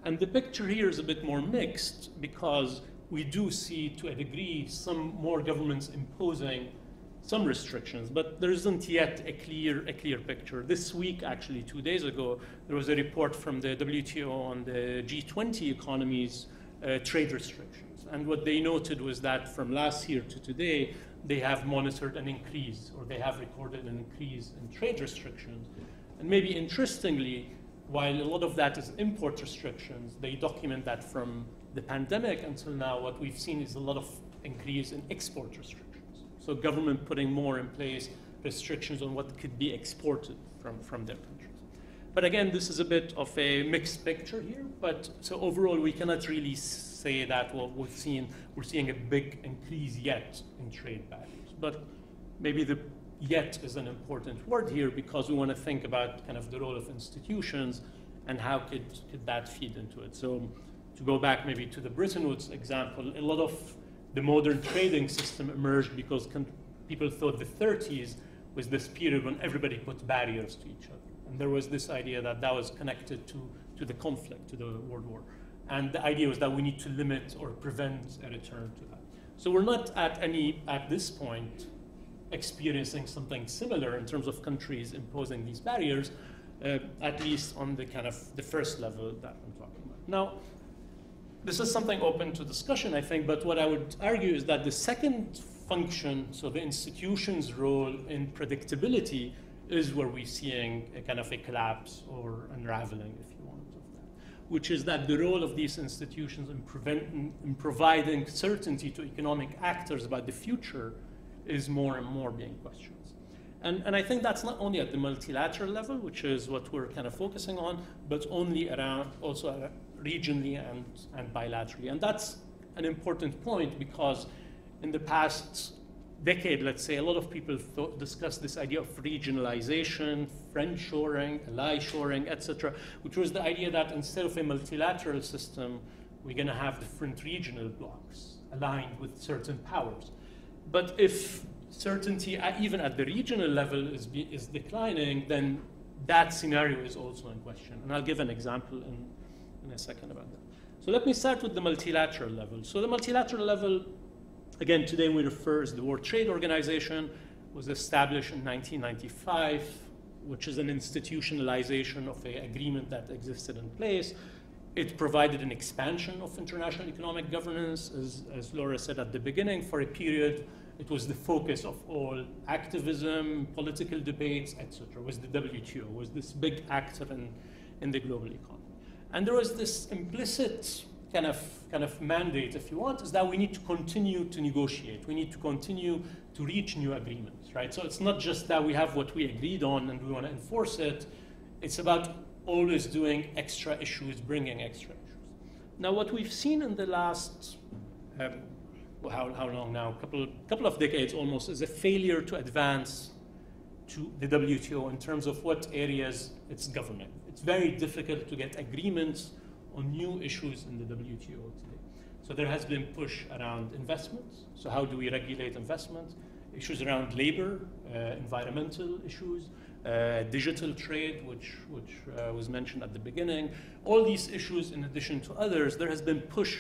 And the picture here is a bit more mixed, because we do see, to a degree, some more governments imposing some restrictions, but there isn't yet a clear picture. This week, actually, 2 days ago, there was a report from the WTO on the G20 economies' trade restrictions. And what they noted was that from last year to today, they have monitored an increase, or they have recorded an increase in trade restrictions. And maybe interestingly, while a lot of that is import restrictions, they document that from the pandemic until now, what we've seen is a lot of increase in export restrictions. So government putting more in place restrictions on what could be exported from their countries. But again, this is a bit of a mixed picture here. But so overall, we cannot really say that, well, we're seeing a big increase yet in trade barriers. But maybe the yet is an important word here, because we want to think about kind of the role of institutions and how could that feed into it. So to go back maybe to the Bretton Woods example, a lot of the modern trading system emerged because people thought the 30s was this period when everybody put barriers to each other. And there was this idea that that was connected to the conflict, to the World War. And the idea was that we need to limit or prevent a return to that. So we're not at this point, experiencing something similar in terms of countries imposing these barriers, at least on the kind of the first level that I'm talking about. Now, this is something open to discussion, I think, but what I would argue is that the second function, so the institution's role in predictability, is where we're seeing a kind of a collapse or unraveling, if you want, of that, which is that the role of these institutions in providing certainty to economic actors about the future is more and more being questioned. And I think that's not only at the multilateral level, which is what we're kind of focusing on, but also regionally and bilaterally. And that's an important point, because in the past decade, let's say, a lot of people discussed this idea of regionalization, friend-shoring, ally-shoring, etc., which was the idea that instead of a multilateral system, we're going to have different regional blocks aligned with certain powers. But if certainty, even at the regional level, is declining, then that scenario is also in question. And I'll give an example in a second about that. So let me start with the multilateral level. So the multilateral level, again, today we refer as the World Trade Organization, was established in 1995, which is an institutionalization of an agreement that existed in place. It provided an expansion of international economic governance, as Laura said at the beginning, for a period. It was the focus of all activism, political debates, etc. Was the WTO, was this big actor in the global economy. And there was this implicit kind of mandate, if you want, is that we need to continue to negotiate. We need to continue to reach new agreements, right? So it's not just that we have what we agreed on and we want to enforce it. It's about always doing extra issues, bringing extra issues. Now, what we've seen in the last, how long now? Couple of decades almost, is a failure to advance to the WTO in terms of what areas it's governing. It's very difficult to get agreements on new issues in the WTO today. So there has been push around investments. So how do we regulate investment? Issues around labor, environmental issues, digital trade, which was mentioned at the beginning. All these issues, in addition to others, there has been push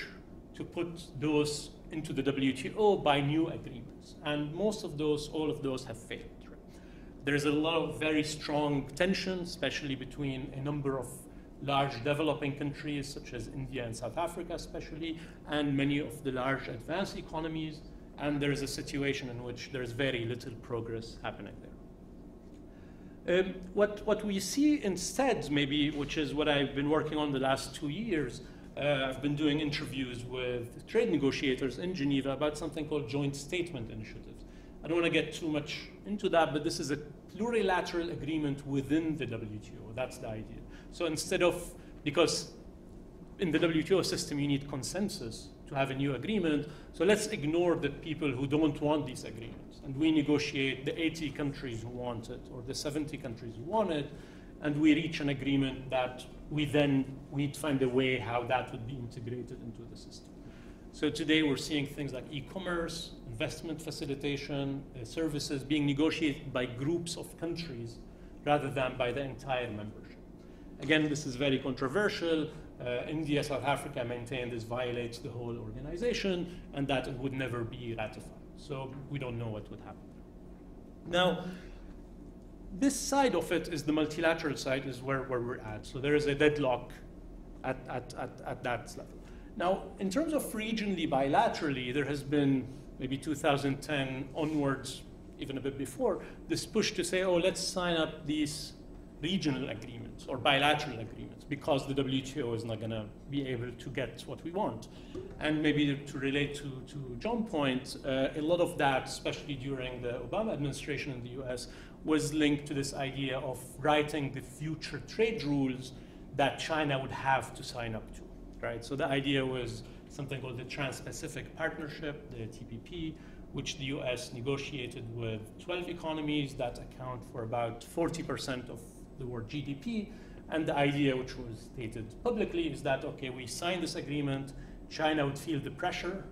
to put those into the WTO by new agreements. And most of those, all of those have failed. Right? There is a lot of very strong tension, especially between a number of large developing countries, such as India and South Africa especially, and many of the large advanced economies. And there is a situation in which there is very little progress happening there. What we see instead, maybe, which is what I've been working on the last 2 years, I've been doing interviews with trade negotiators in Geneva about something called joint statement initiatives. I don't want to get too much into that, but this is a plurilateral agreement within the WTO. That's the idea. So instead of, because in the WTO system you need consensus to have a new agreement. So let's ignore the people who don't want these agreements. And we negotiate the 80 countries who want it, or the 70 countries who want it, and we reach an agreement that we need to find a way how that would be integrated into the system. So today we're seeing things like e-commerce, investment facilitation, services being negotiated by groups of countries rather than by the entire membership. Again, this is very controversial. India, South Africa maintain this violates the whole organization and that it would never be ratified. So we don't know what would happen. Now, this side of it is the multilateral side, is where we're at. So there is a deadlock at that level. Now, in terms of regionally, bilaterally, there has been maybe 2010 onwards, even a bit before, this push to say, oh, let's sign up these regional agreements or bilateral agreements because the WTO is not going to be able to get what we want. And maybe to relate to John's point, a lot of that, especially during the Obama administration in the US, was linked to this idea of writing the future trade rules that China would have to sign up to, right? So the idea was something called the Trans-Pacific Partnership, the TPP, which the US negotiated with 12 economies that account for about 40% of the world GDP. And the idea, which was stated publicly, is that, okay, we sign this agreement, China would feel the pressure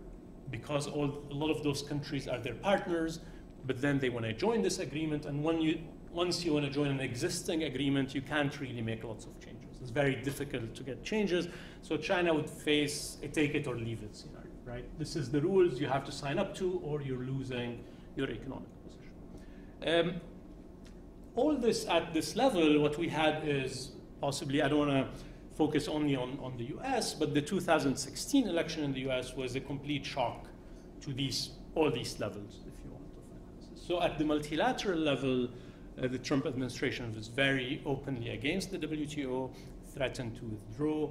because a lot of those countries are their partners, but then they want to join this agreement, and once you want to join an existing agreement, you can't really make lots of changes. It's very difficult to get changes, so China would face a take it or leave it scenario, right? This is the rules you have to sign up to, or you're losing your economic position. All this at this level, what we had is possibly, I don't want to focus only on the US, but the 2016 election in the US was a complete shock to all these levels, if you want of analysis. So at the multilateral level, the Trump administration was very openly against the WTO, threatened to withdraw,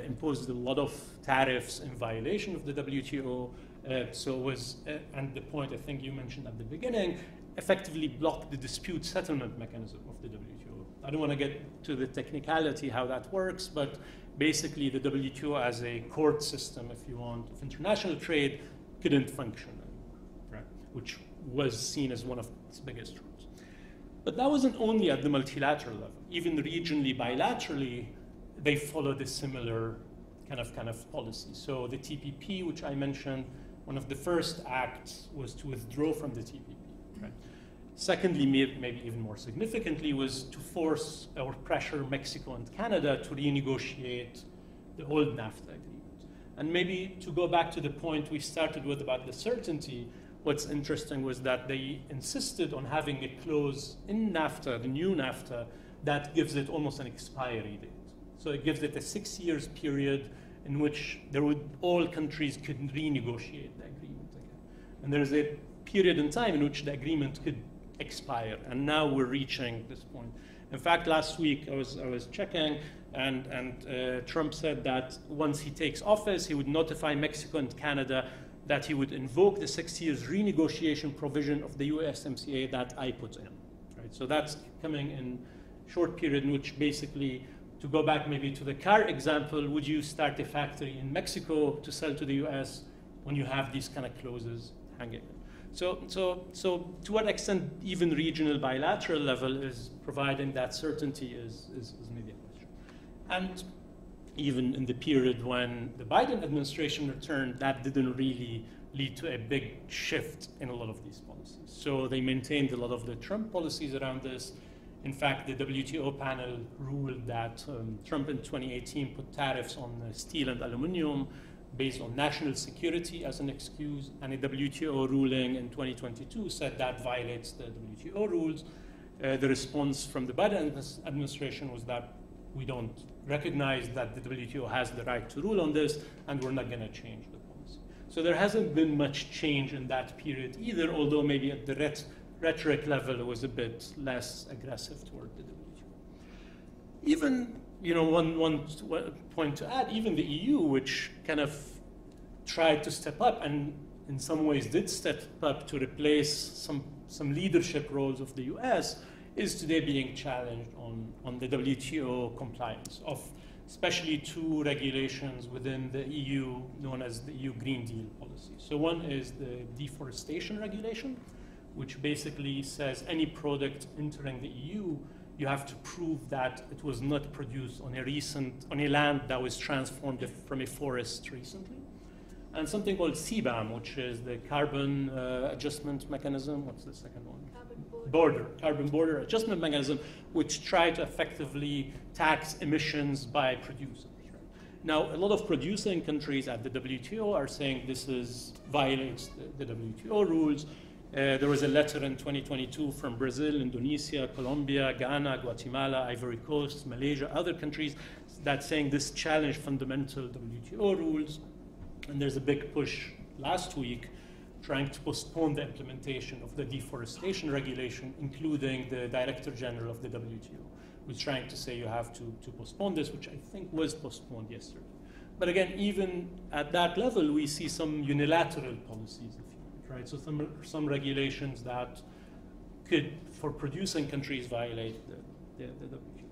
imposed a lot of tariffs in violation of the WTO. So it was, and the point I think you mentioned at the beginning, effectively blocked the dispute settlement mechanism of the WTO. I don't want to get to the technicality how that works, but basically the WTO as a court system, if you want, of international trade couldn't function anymore, right? Which was seen as one of its biggest rules. But that wasn't only at the multilateral level. Even regionally, bilaterally, they followed a similar kind of policy. So the TPP, which I mentioned, one of the first acts was to withdraw from the TPP. Right? Secondly, maybe even more significantly, was to force or pressure Mexico and Canada to renegotiate the old NAFTA agreement. And maybe to go back to the point we started with about the certainty, what's interesting was that they insisted on having a clause in NAFTA, the new NAFTA, that gives it almost an expiry date. So it gives it a 6 years period in which all countries could renegotiate the agreement again. And there's a period in time in which the agreement could expire, and now we're reaching this point. In fact, last week I was checking, and Trump said that once he takes office, he would notify Mexico and Canada that he would invoke the 6 years renegotiation provision of the USMCA that I put in. Right? So that's coming in a short period in which basically, to go back maybe to the car example, would you start a factory in Mexico to sell to the US when you have these kind of clauses hanging? So to what extent even regional bilateral level is providing that certainty is maybe a question. And even in the period when the Biden administration returned, that didn't really lead to a big shift in a lot of these policies. So they maintained a lot of the Trump policies around this. In fact, the WTO panel ruled that Trump in 2018 put tariffs on steel and aluminum based on national security as an excuse, and a WTO ruling in 2022 said that violates the WTO rules. The response from the Biden administration was that we don't recognize that the WTO has the right to rule on this, and we're not going to change the policy. So there hasn't been much change in that period either, although maybe at the rhetoric level it was a bit less aggressive toward the WTO. Even, one point to add, even the EU, which kind of tried to step up and in some ways did step up to replace some leadership roles of the US, is today being challenged on the WTO compliance of especially two regulations within the EU known as the EU Green Deal policy. So one is the deforestation regulation, which basically says any product entering the EU, you have to prove that it was not produced on a land that was transformed from a forest recently. And something called CBAM, which is the Carbon Adjustment Mechanism. What's the second one? Carbon Border Adjustment Mechanism, which try to effectively tax emissions by producers. Right? Now, a lot of producing countries at the WTO are saying this violates the WTO rules. There was a letter in 2022 from Brazil, Indonesia, Colombia, Ghana, Guatemala, Ivory Coast, Malaysia, other countries that saying this challenged fundamental WTO rules. And there's a big push last week trying to postpone the implementation of the deforestation regulation, including the Director General of the WTO, who's trying to say you have to postpone this, which I think was postponed yesterday. But again, even at that level, we see some unilateral policies, if you want, right? So some regulations that could, for producing countries, violate the WTO.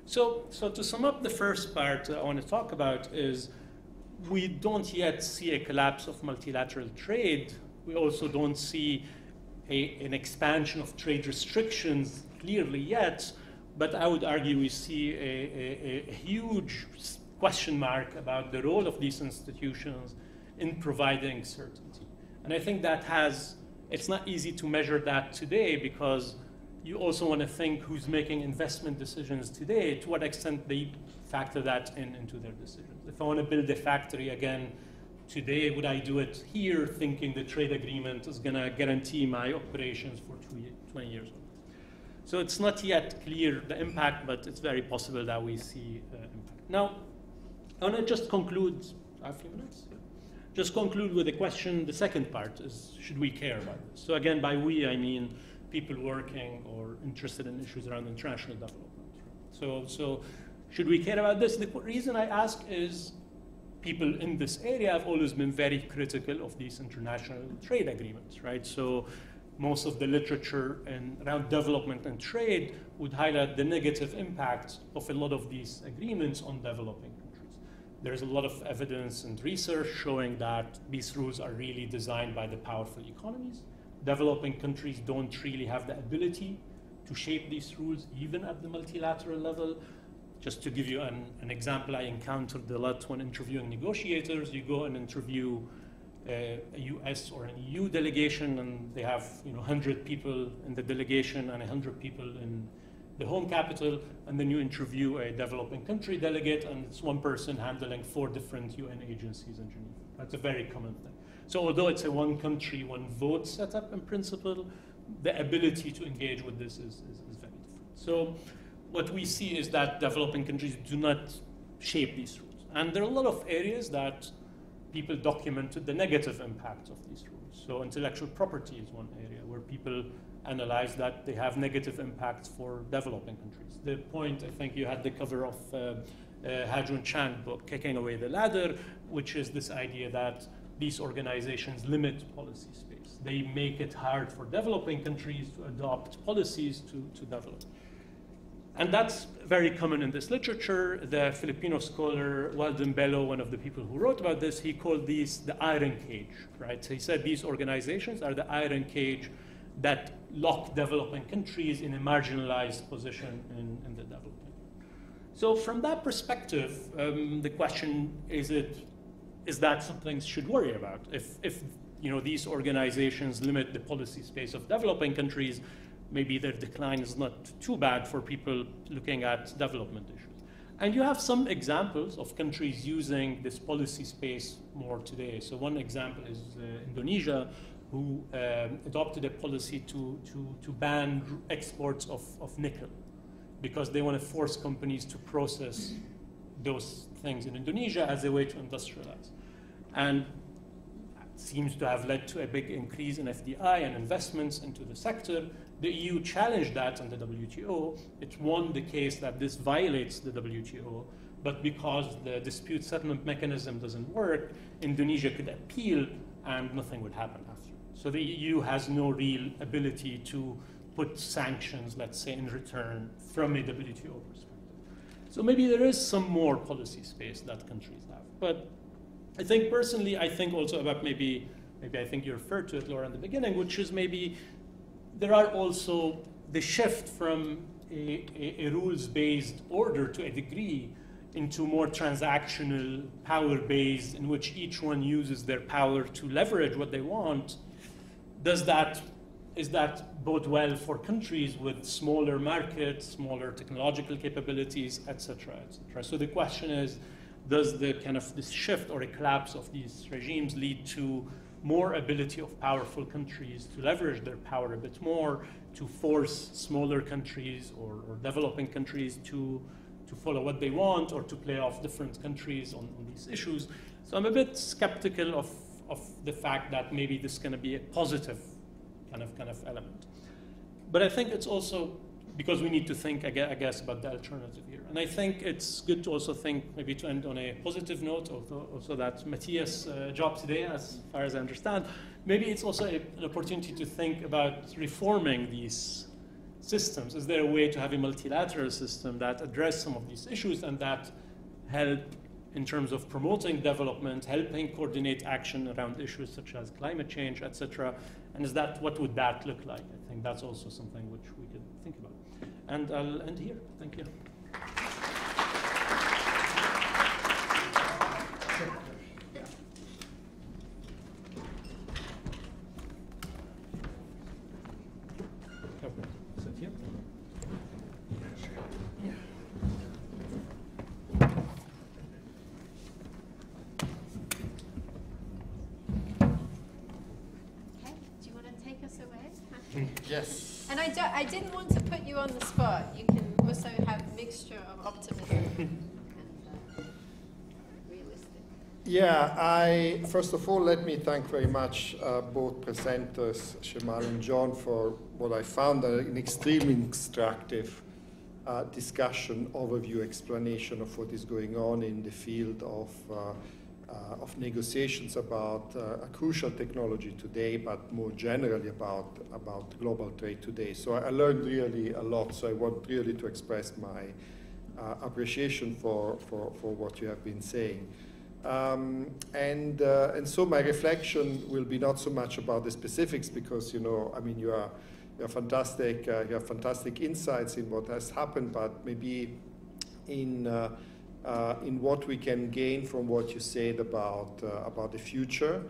So to sum up the first part I want to talk about is we don't yet see a collapse of multilateral trade. We also don't see an expansion of trade restrictions clearly yet, but I would argue we see a huge question mark about the role of these institutions in providing certainty. And I think that it's not easy to measure that today because you also want to think who's making investment decisions today, to what extent they factor that into their decisions. If I want to build a factory again today, would I do it here thinking the trade agreement is going to guarantee my operations for 20 years? So it's not yet clear the impact, but it's very possible that we see impact. Now, I want to just conclude, a few minutes? Yeah. Just conclude with a question. The second part is, should we care about this? So again, by we, I mean people working or interested in issues around international development. Right? So should we care about this? The reason I ask is people in this area have always been very critical of these international trade agreements, right? So most of the literature around development and trade would highlight the negative impact of a lot of these agreements on developing countries. There's a lot of evidence and research showing that these rules are really designed by the powerful economies. Developing countries don't really have the ability to shape these rules, even at the multilateral level. Just to give you an example, I encountered a lot when interviewing negotiators. You go and interview a US or an EU delegation, and they have 100 people in the delegation and 100 people in the home capital, and then you interview a developing country delegate, and it's one person handling 4 different UN agencies in Geneva. That's a very common thing. So although it's a one country, one vote setup in principle, the ability to engage with this is very different. So what we see is that developing countries do not shape these rules. And there are a lot of areas that people documented the negative impact of these rules. So intellectual property is one area where people analyze that they have negative impacts for developing countries. The point, I think you had the cover of Hajun Chang's book, Kicking Away the Ladder, which is this idea that these organizations limit policy space. They make it hard for developing countries to adopt policies to develop. And that's very common in this literature. The Filipino scholar Walden Bello, one of the people who wrote about this, he called these the iron cage, right? So he said these organizations are the iron cage that lock developing countries in a marginalized position in the development. So from that perspective, the question is that something should worry about? If these organizations limit the policy space of developing countries, maybe their decline is not too bad for people looking at development issues. And you have some examples of countries using this policy space more today. So one example is Indonesia, who adopted a policy to ban exports of nickel because they want to force companies to process those things in Indonesia as a way to industrialize. And seems to have led to a big increase in FDI and investments into the sector. The EU challenged that in the WTO. It won the case that this violates the WTO, but because the dispute settlement mechanism doesn't work, Indonesia could appeal and nothing would happen after. So the EU has no real ability to put sanctions, let's say, in return from a WTO perspective. So maybe there is some more policy space that countries have. But I think personally, I think also about maybe I think you referred to it, Laura, in the beginning, which is maybe there are also the shift from a rules-based order to a degree into more transactional, power-based, in which each one uses their power to leverage what they want. Is that bode well for countries with smaller markets, smaller technological capabilities, et cetera, et cetera? So the question is, does the kind of this shift or a collapse of these regimes lead to more ability of powerful countries to leverage their power a bit more, to force smaller countries or developing countries to follow what they want or to play off different countries on these issues? So I'm a bit skeptical of the fact that maybe this is going to be a positive kind of element. But I think it's also because we need to think, I guess, about the alternative here. And I think it's good to also think, maybe to end on a positive note, also that Mathias' job today, as far as I understand, maybe it's also an opportunity to think about reforming these systems. Is there a way to have a multilateral system that address some of these issues and that help in terms of promoting development, helping coordinate action around issues such as climate change, et cetera? And what would that look like? I think that's also something which we could think about. And I'll end here. Thank you. Yes. And I didn't want to put you on the spot. You can also have a mixture of optimism and realistic. Yeah, first of all, let me thank very much both presenters, Shamel and John, for what I found an extremely instructive discussion, overview, explanation of what is going on in the field of negotiations about a crucial technology today, but more generally about global trade today. So I learned really a lot, so I want really to express my appreciation for what you have been saying. And so my reflection will be not so much about the specifics, because, you know, I mean, you're fantastic, you have fantastic insights in what has happened, but maybe in what we can gain from what you said about the future,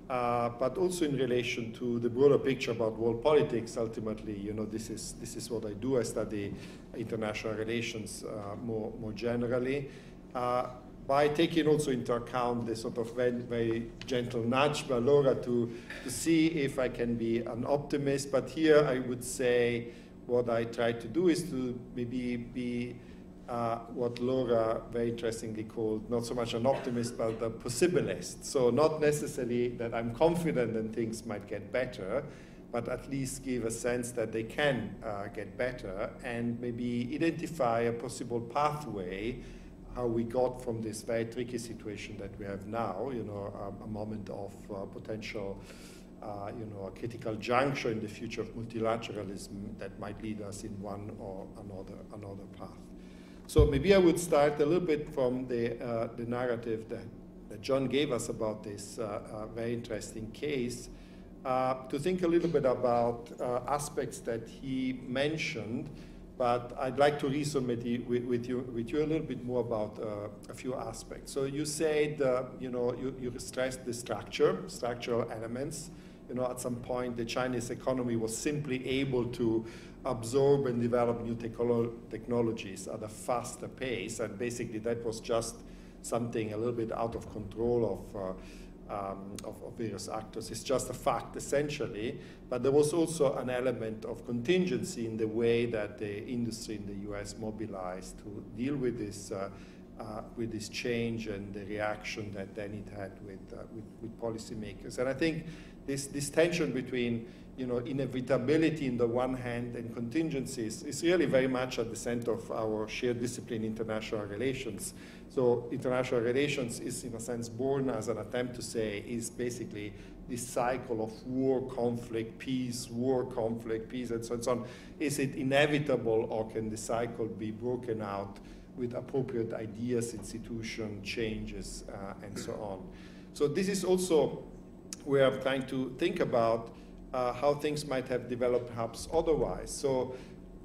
but also in relation to the broader picture about world politics. Ultimately, you know, this is what I do. I study international relations more generally, by taking also into account the sort of very, very gentle nudge by Laura to see if I can be an optimist. But here I would say what I try to do is to maybe be what Laura very interestingly called not so much an optimist, but a possibilist. So not necessarily that I'm confident that things might get better, but at least give a sense that they can get better, and maybe identify a possible pathway how we got from this very tricky situation that we have now, you know, a moment of potential, you know, a critical juncture in the future of multilateralism that might lead us in one or another path. So maybe I would start a little bit from the narrative that John gave us about this very interesting case, to think a little bit about aspects that he mentioned, but I'd like to reason with you a little bit more about a few aspects. So you said, you know, you stressed the structural elements. You know, at some point the Chinese economy was simply able to absorb and develop new technologies at a faster pace, and basically that was just something a little bit out of control of various actors. It's just a fact, essentially, but there was also an element of contingency in the way that the industry in the US mobilized to deal with this change and the reaction that then it had with policymakers. And I think this tension between, you know, inevitability in the one hand and contingencies is really very much at the center of our shared discipline, international relations. So international relations is, in a sense, born as an attempt to say is basically this cycle of war, conflict, peace, and so on. Is it inevitable, or can the cycle be broken out with appropriate ideas, institution changes, and so on. So this is also where I'm trying to think about how things might have developed perhaps otherwise. So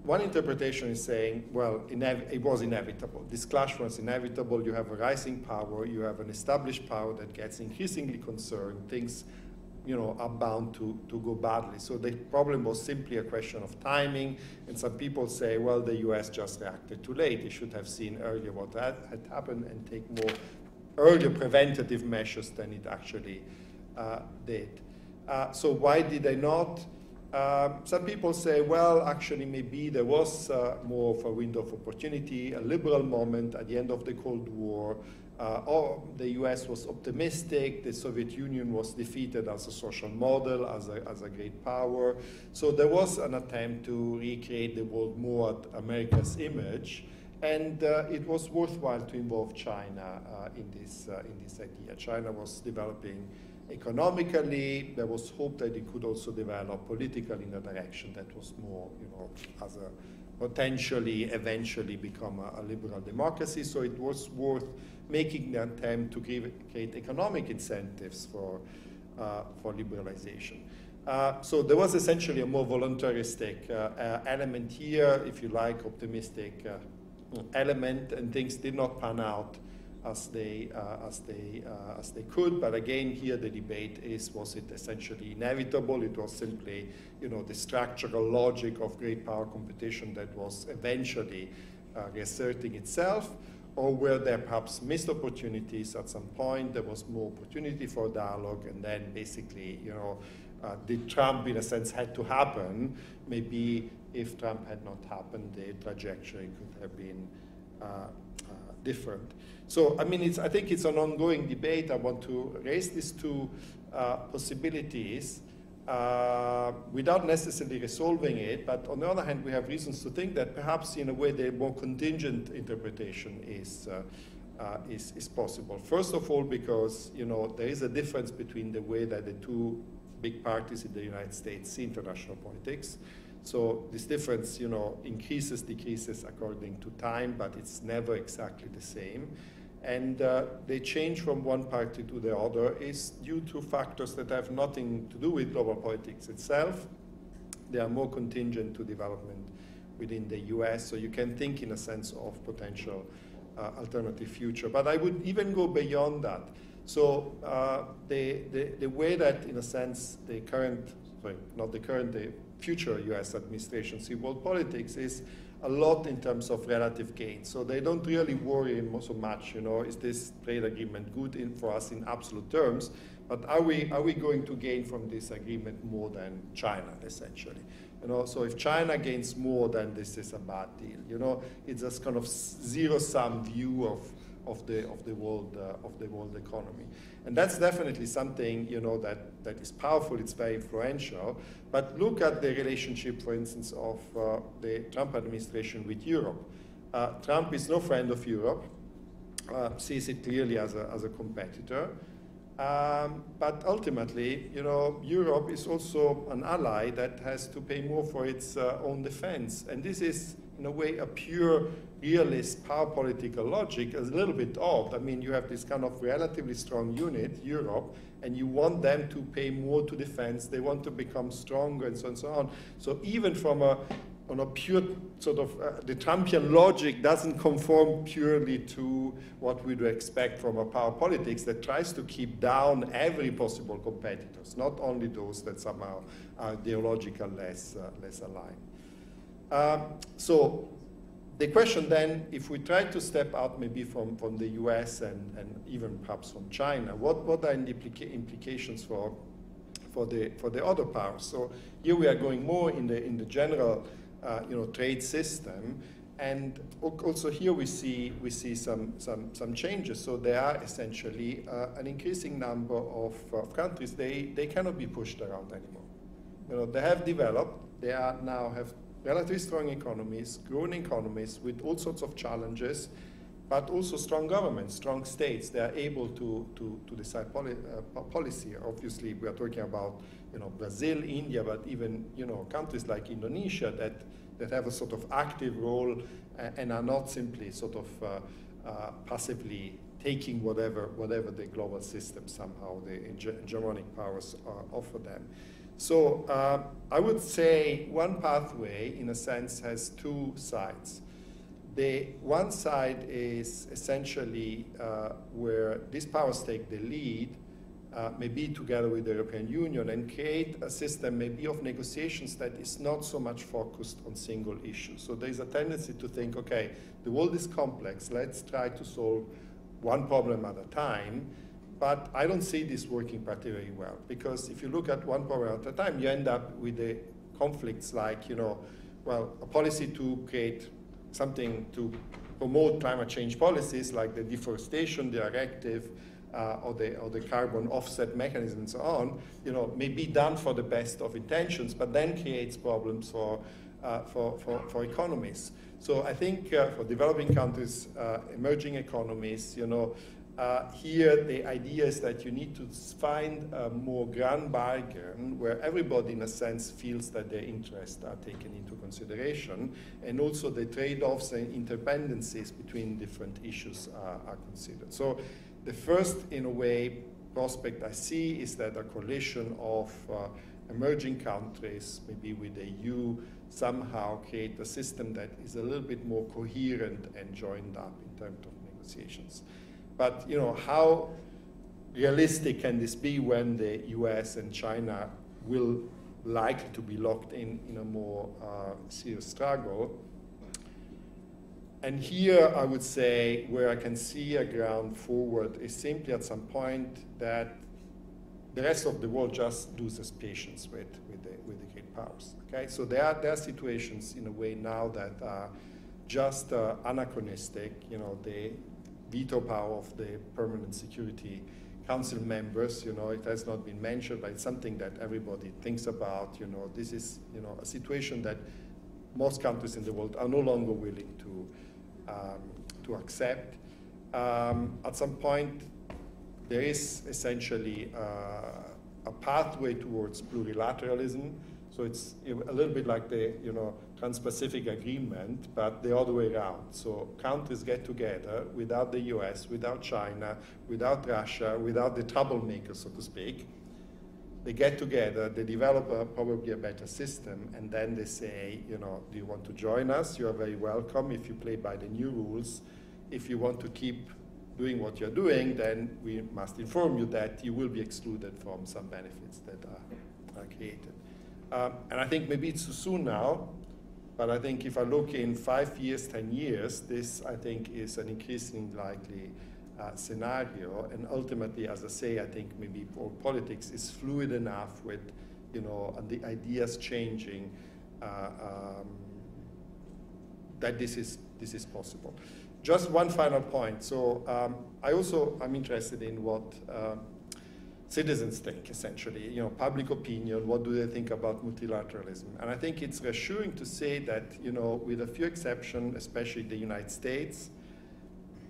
one interpretation is saying, well, it was inevitable. This clash was inevitable. You have a rising power. You have an established power that gets increasingly concerned. Things, are bound to go badly. So the problem was simply a question of timing. And some people say, well, the US just reacted too late. They should have seen earlier what had happened and take more earlier preventative measures than it actually did. So why did they not? Some people say, well, actually, maybe there was more of a window of opportunity, a liberal moment at the end of the Cold War, or the US was optimistic, the Soviet Union was defeated as a social model, as a great power. So there was an attempt to recreate the world more at America's image, and it was worthwhile to involve China in this idea. China was developing economically. There was hope that it could also develop politically in a direction that was more, as a potentially, eventually become a liberal democracy. So it was worth making the attempt to create economic incentives for liberalization. So there was essentially a more voluntaristic element here, if you like, optimistic element, and things did not pan out as they could. But again, here the debate is, was it essentially inevitable? It was simply, the structural logic of great power competition that was eventually reasserting itself, or were there perhaps missed opportunities at some point? There was more opportunity for dialogue, and then basically, did Trump, in a sense, had to happen? Maybe if Trump had not happened, the trajectory could have been different. So, I mean, I think it's an ongoing debate. I want to raise these two possibilities without necessarily resolving it. But on the other hand, we have reasons to think that perhaps, in a way, the more contingent interpretation is possible. First of all, because there is a difference between the way that the two big parties in the United States see international politics. So this difference, increases, decreases according to time, but it's never exactly the same. And the change from one party to the other is due to factors that have nothing to do with global politics itself. They are more contingent to development within the US, so you can think in a sense of potential alternative future. But I would even go beyond that. So the way that, in a sense, the future US administration see world politics is a lot in terms of relative gain. So they don't really worry so much, is this trade agreement good for us in absolute terms, but are we going to gain from this agreement more than China, essentially? So if China gains more, then this is a bad deal. It's this kind of zero-sum view of the world economy, and that's definitely something that is powerful. It's very influential. But look at the relationship, for instance, of the Trump administration with Europe. Trump is no friend of Europe, sees it clearly as a competitor. But ultimately, Europe is also an ally that has to pay more for its own defense, and this is, in a way, a pure realist power political logic is a little bit odd. I mean, you have this kind of relatively strong unit, Europe, and you want them to pay more to defense. They want to become stronger, and so on and so on. So even from on a pure sort of, the Trumpian logic doesn't conform purely to what we would expect from a power politics that tries to keep down every possible competitors, not only those that somehow are ideologically less aligned. So the question then, if we try to step out maybe from the US and even perhaps from China, what are the implications for the other powers? So here we are going more in the general trade system, and also here we see some changes. So there are essentially an increasing number of countries. They cannot be pushed around anymore. They have developed. They are now have relatively strong economies, growing economies with all sorts of challenges, but also strong governments, strong states. They are able to decide policy. Obviously, we are talking about Brazil, India, but even countries like Indonesia that that have a sort of active role and are not simply sort of passively taking whatever the global system somehow, the hegemonic powers offer them. So I would say one pathway, in a sense, has two sides. The one side is essentially where these powers take the lead, maybe together with the European Union, and create a system maybe of negotiations that is not so much focused on single issues. So there's a tendency to think, okay, the world is complex, let's try to solve one problem at a time. But I don't see this working particularly well, because if you look at one problem at a time, you end up with the conflicts like, well, a policy to create something to promote climate change policies like the deforestation directive or the carbon offset mechanism and so on, may be done for the best of intentions, but then creates problems for economies. So I think for developing countries, emerging economies, here the idea is that you need to find a more grand bargain where everybody in a sense feels that their interests are taken into consideration, and also the trade-offs and interdependencies between different issues are considered. So the first, in a way, prospect I see is that a coalition of emerging countries, maybe with the EU, somehow create a system that is a little bit more coherent and joined up in terms of negotiations. But how realistic can this be when the US and China will likely to be locked in a more serious struggle? And here I would say where I can see a ground forward is simply at some point that the rest of the world just loses patience with the great powers. Okay, so there are situations in a way now that are just anachronistic. The veto power of the Permanent Security Council members, it has not been mentioned, but it's something that everybody thinks about. This is, a situation that most countries in the world are no longer willing to accept. At some point, there is essentially a pathway towards plurilateralism. So it's a little bit like the Trans-Pacific Agreement, but the other way around. So countries get together without the US, without China, without Russia, without the troublemakers, so to speak. They get together, they develop probably a better system, and then they say, do you want to join us? You are very welcome if you play by the new rules. If you want to keep doing what you're doing, then we must inform you that you will be excluded from some benefits that are created. And I think maybe it's too soon now, but I think if I look in 5 years, 10 years, this, I think, is an increasingly likely scenario. And ultimately, as I say, I think maybe politics is fluid enough with, the ideas changing, that this is possible. Just one final point. So I'm interested in what citizens think, essentially, public opinion, what do they think about multilateralism? And I think it's reassuring to say that, with a few exceptions, especially the United States,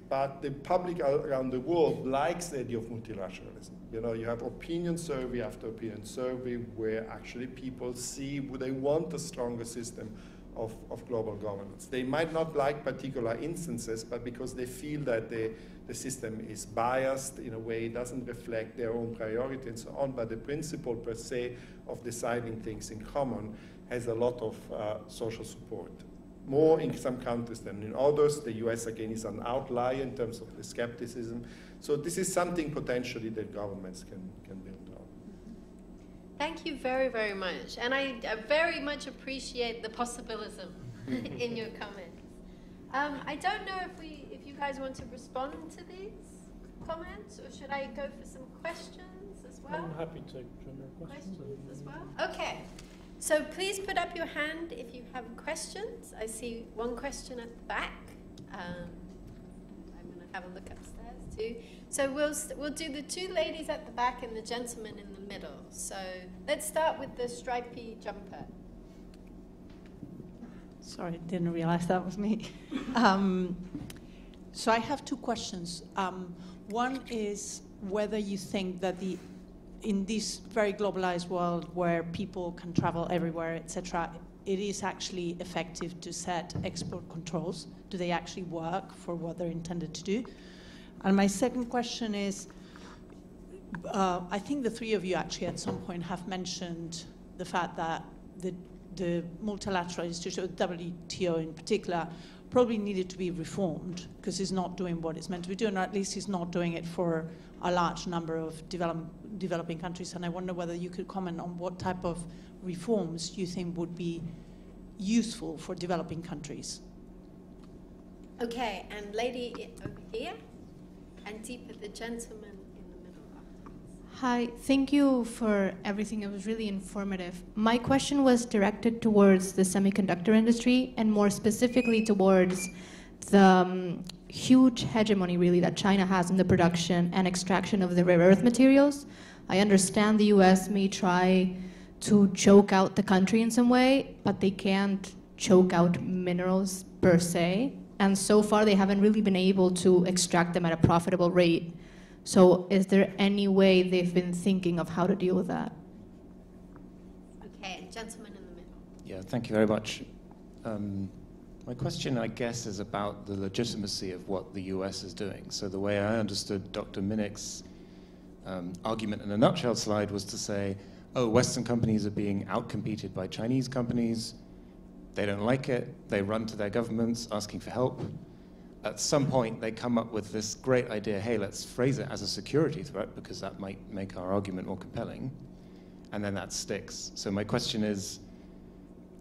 but the public around the world likes the idea of multilateralism. You have opinion survey after opinion survey where actually people see they want a stronger system of global governance. They might not like particular instances, but because they feel that the system is biased in a way, it doesn't reflect their own priority and so on, but the principle per se of deciding things in common has a lot of social support. More in some countries than in others. The US, again, is an outlier in terms of the skepticism. So this is something potentially that governments can build on. Thank you very, very much. And I very much appreciate the possibilism in your comments. I don't know if you guys want to respond to these comments, or should I go for some questions as well? I'm happy to take general questions as well. Okay. So please put up your hand if you have questions. I see one question at the back. I'm going to have a look upstairs too. So we'll do the two ladies at the back and the gentleman in the middle. So let's start with the stripy jumper. Sorry, didn't realize that was me. So I have two questions. One is whether you think that in this very globalized world where people can travel everywhere, etc., it is actually effective to set export controls? Do they actually work for what they're intended to do? And my second question is, I think the three of you actually at some point have mentioned the fact that the multilateral institution, WTO in particular, probably needed to be reformed because it's not doing what it's meant to be doing, or at least it's not doing it for a large number of developing countries. And I wonder whether you could comment on what type of reforms you think would be useful for developing countries. Okay, and lady over here, and deeper, the gentleman in the middle afterwards. Hi, thank you for everything. It was really informative. My question was directed towards the semiconductor industry and more specifically towards the huge hegemony really that China has in the production and extraction of the rare earth materials. I understand the US may try to choke out the country in some way, but they can't choke out minerals per se. And so far they haven't really been able to extract them at a profitable rate. So is there any way they've been thinking of how to deal with that? Okay, and gentleman in the middle. Yeah, thank you very much. My question, I guess, is about the legitimacy of what the US is doing. So the way I understood Dr. Minnich's argument in a nutshell slide was to say, oh, Western companies are being outcompeted by Chinese companies. They don't like it. They run to their governments asking for help. At some point, they come up with this great idea, hey, let's phrase it as a security threat because that might make our argument more compelling. And then that sticks. So my question is,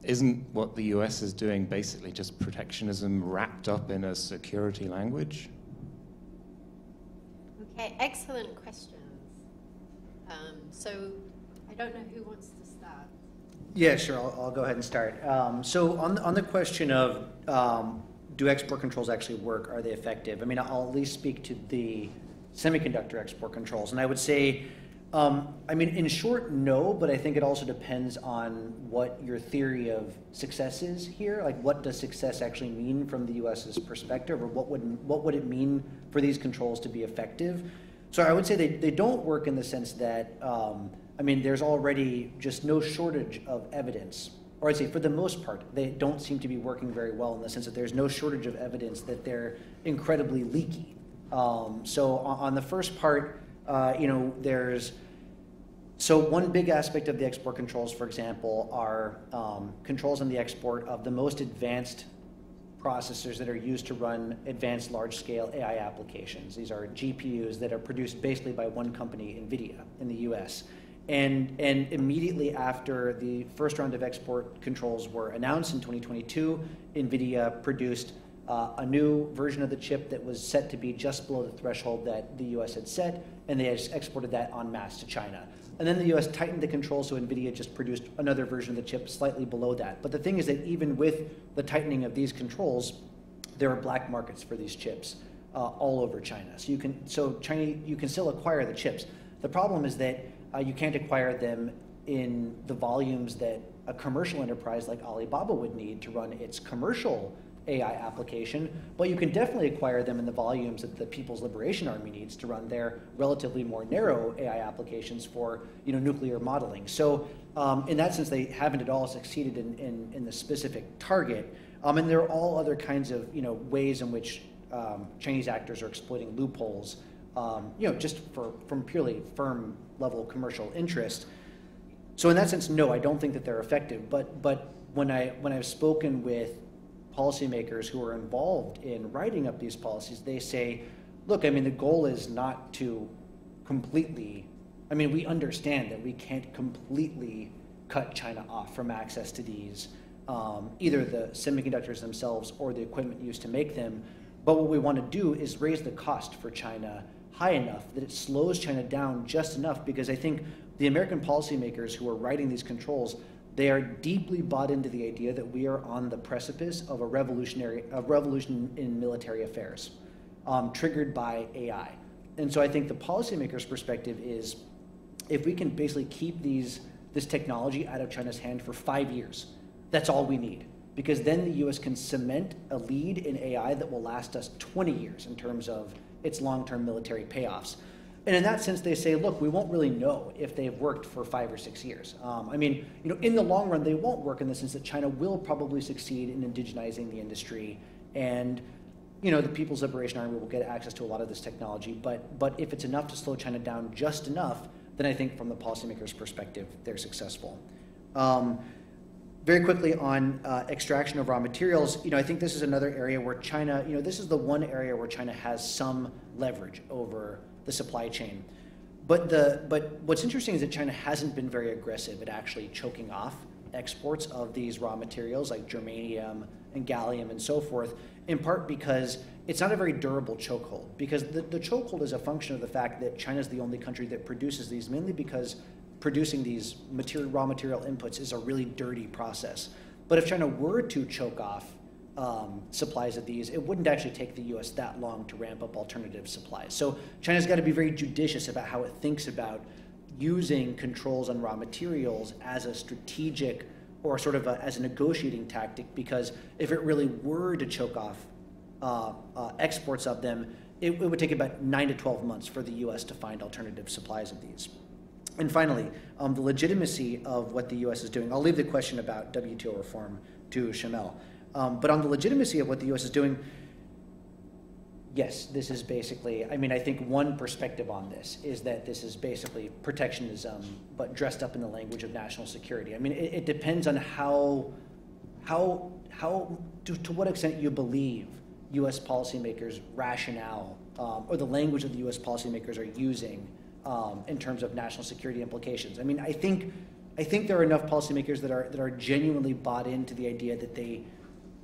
isn't what the US is doing basically just protectionism wrapped up in a security language? Okay, excellent questions. So I don't know who wants to start. Yeah, sure. I'll go ahead and start. So on the question of do export controls actually work? Are they effective? I mean, I'll at least speak to the semiconductor export controls, and I would say, I mean, in short, no. But I think it also depends on what your theory of success is here. Like, what does success actually mean from the U.S.'s perspective, or what would it mean for these controls to be effective? So I would say they don't work in the sense that, I mean, there's already just no shortage of evidence, or I'd say for the most part, they don't seem to be working very well in the sense that there's no shortage of evidence that they're incredibly leaky. So on the first part, you know, so one big aspect of the export controls, for example, are controls on the export of the most advanced processors that are used to run advanced large-scale AI applications. These are GPUs that are produced basically by one company, NVIDIA, in the US. And immediately after the first round of export controls were announced in 2022, NVIDIA produced a new version of the chip that was set to be just below the threshold that the US had set, and they exported that en masse to China. And then the US tightened the controls, so NVIDIA just produced another version of the chip slightly below that. But the thing is that even with the tightening of these controls, there are black markets for these chips all over China. So you can still acquire the chips. The problem is that you can't acquire them in the volumes that a commercial enterprise like Alibaba would need to run its commercial AI application, but you can definitely acquire them in the volumes that the People's Liberation Army needs to run their relatively more narrow AI applications for, you know, nuclear modeling. So in that sense, they haven't at all succeeded in the specific target. And there are all other kinds of, you know, ways in which Chinese actors are exploiting loopholes, you know, just from purely firm level commercial interest. So in that sense, no, I don't think that they're effective. But when I've spoken with policymakers who are involved in writing up these policies, they say, look, I mean, the goal is not to completely, I mean, we understand that we can't completely cut China off from access to these, either the semiconductors themselves or the equipment used to make them. But what we want to do is raise the cost for China high enough that it slows China down just enough, because I think the American policymakers who are writing these controls, they are deeply bought into the idea that we are on the precipice of a revolution in military affairs, triggered by AI. And so I think the policymakers' perspective is, if we can basically keep this technology out of China's hand for 5 years, that's all we need. Because then the US can cement a lead in AI that will last us 20 years in terms of its long-term military payoffs. And in that sense, they say, look, we won't really know if they've worked for 5 or 6 years. I mean, in the long run, they won't work in the sense that China will probably succeed in indigenizing the industry, and the People's Liberation Army will get access to a lot of this technology. But if it's enough to slow China down just enough, then I think from the policymakers' perspective, they're successful. Very quickly on extraction of raw materials, I think this is another area where China, this is the one area where China has some leverage over the supply chain. But what's interesting is that China hasn't been very aggressive at actually choking off exports of these raw materials like germanium and gallium and so forth, in part because it's not a very durable chokehold. Because the chokehold is a function of the fact that China is the only country that produces these, mainly because producing these raw material inputs is a really dirty process. But if China were to choke off supplies of these, it wouldn't actually take the US that long to ramp up alternative supplies. So China's got to be very judicious about how it thinks about using controls on raw materials as a strategic or sort of as a negotiating tactic, because if it really were to choke off exports of them, it would take about 9 to 12 months for the US to find alternative supplies of these. And finally, the legitimacy of what the US is doing. I'll leave the question about WTO reform to Shamel. But on the legitimacy of what the US is doing, yes, this is basically, I think one perspective on this is that this is basically protectionism, but dressed up in the language of national security. It depends on to what extent you believe US policymakers' rationale or the language that the US policymakers are using in terms of national security implications. I think there are enough policymakers that are genuinely bought into the idea that they,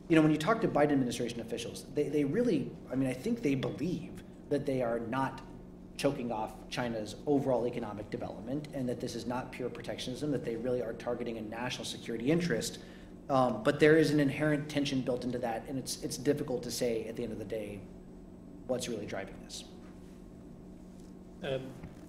when you talk to Biden administration officials, they really, I think they believe that they are not choking off China's overall economic development, and that this is not pure protectionism, that they really are targeting a national security interest. But there is an inherent tension built into that, and it's difficult to say at the end of the day what's really driving this.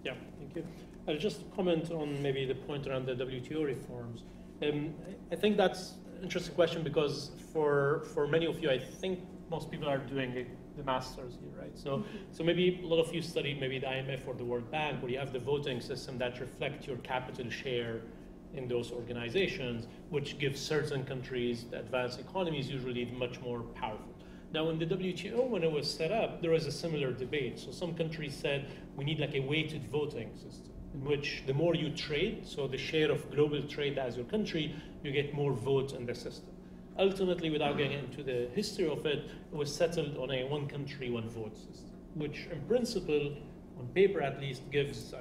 Yeah, thank you. I'll just comment on maybe the point around the WTO reforms. I think that's an interesting question because for many of you, I think most people are doing the masters here, right? So maybe a lot of you studied maybe the IMF or the World Bank, where you have the voting system that reflects your capital share in those organizations, which gives certain countries, the advanced economies, usually much more powerful. Now, in the WTO, when it was set up, there was a similar debate. So some countries said, we need like a weighted voting system, in which the more you trade, so the share of global trade as your country, you get more votes in the system. Ultimately, without getting into the history of it, it was settled on a one country, one vote system, which in principle, on paper at least, gives,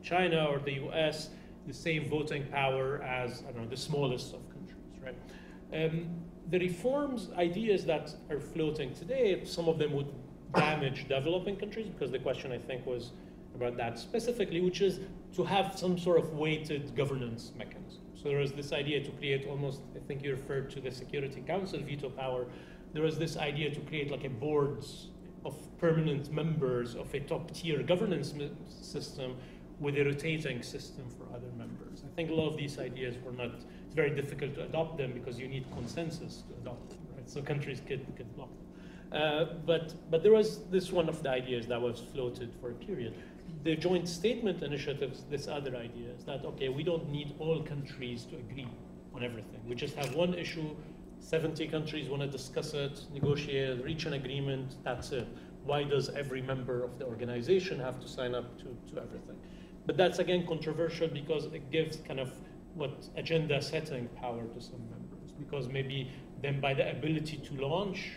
China or the US the same voting power as, the smallest of countries, right? The reforms ideas that are floating today, some of them would damage developing countries, because the question I think was about that specifically, which is to have some sort of weighted governance mechanism. So there is this idea to create almost, I think you referred to the Security Council veto power, there is this idea to create like a boards of permanent members of a top tier governance system with a rotating system for other members. I think a lot of these ideas were not, it's very difficult to adopt them because you need consensus to adopt them, right? So countries could block them. But there was this one of the ideas that was floated for a period. The joint statement initiatives, this other idea is that, okay, we don't need all countries to agree on everything. We just have one issue, 70 countries want to discuss it, negotiate, reach an agreement, that's it. Why does every member of the organization have to sign up to everything? But that's again controversial because it gives kind of what agenda setting power to some members, because maybe then by the ability to launch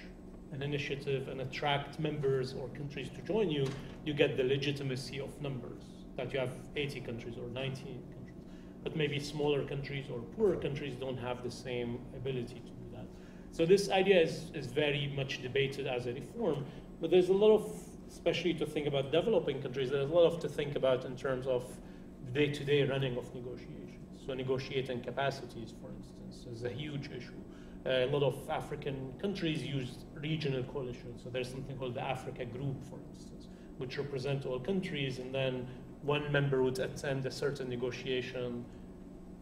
an initiative and attract members or countries to join you, you get the legitimacy of numbers, that you have 80 countries or 90 countries. But maybe smaller countries or poorer countries don't have the same ability to do that. So this idea is very much debated as a reform, but there's a lot of, especially to think about developing countries, there's a lot to think about in terms of day-to-day running of negotiations. So negotiating capacities, for instance, is a huge issue. A lot of African countries use regional coalitions. So there's something called the Africa Group, for instance, which represent all countries, and then one member would attend a certain negotiation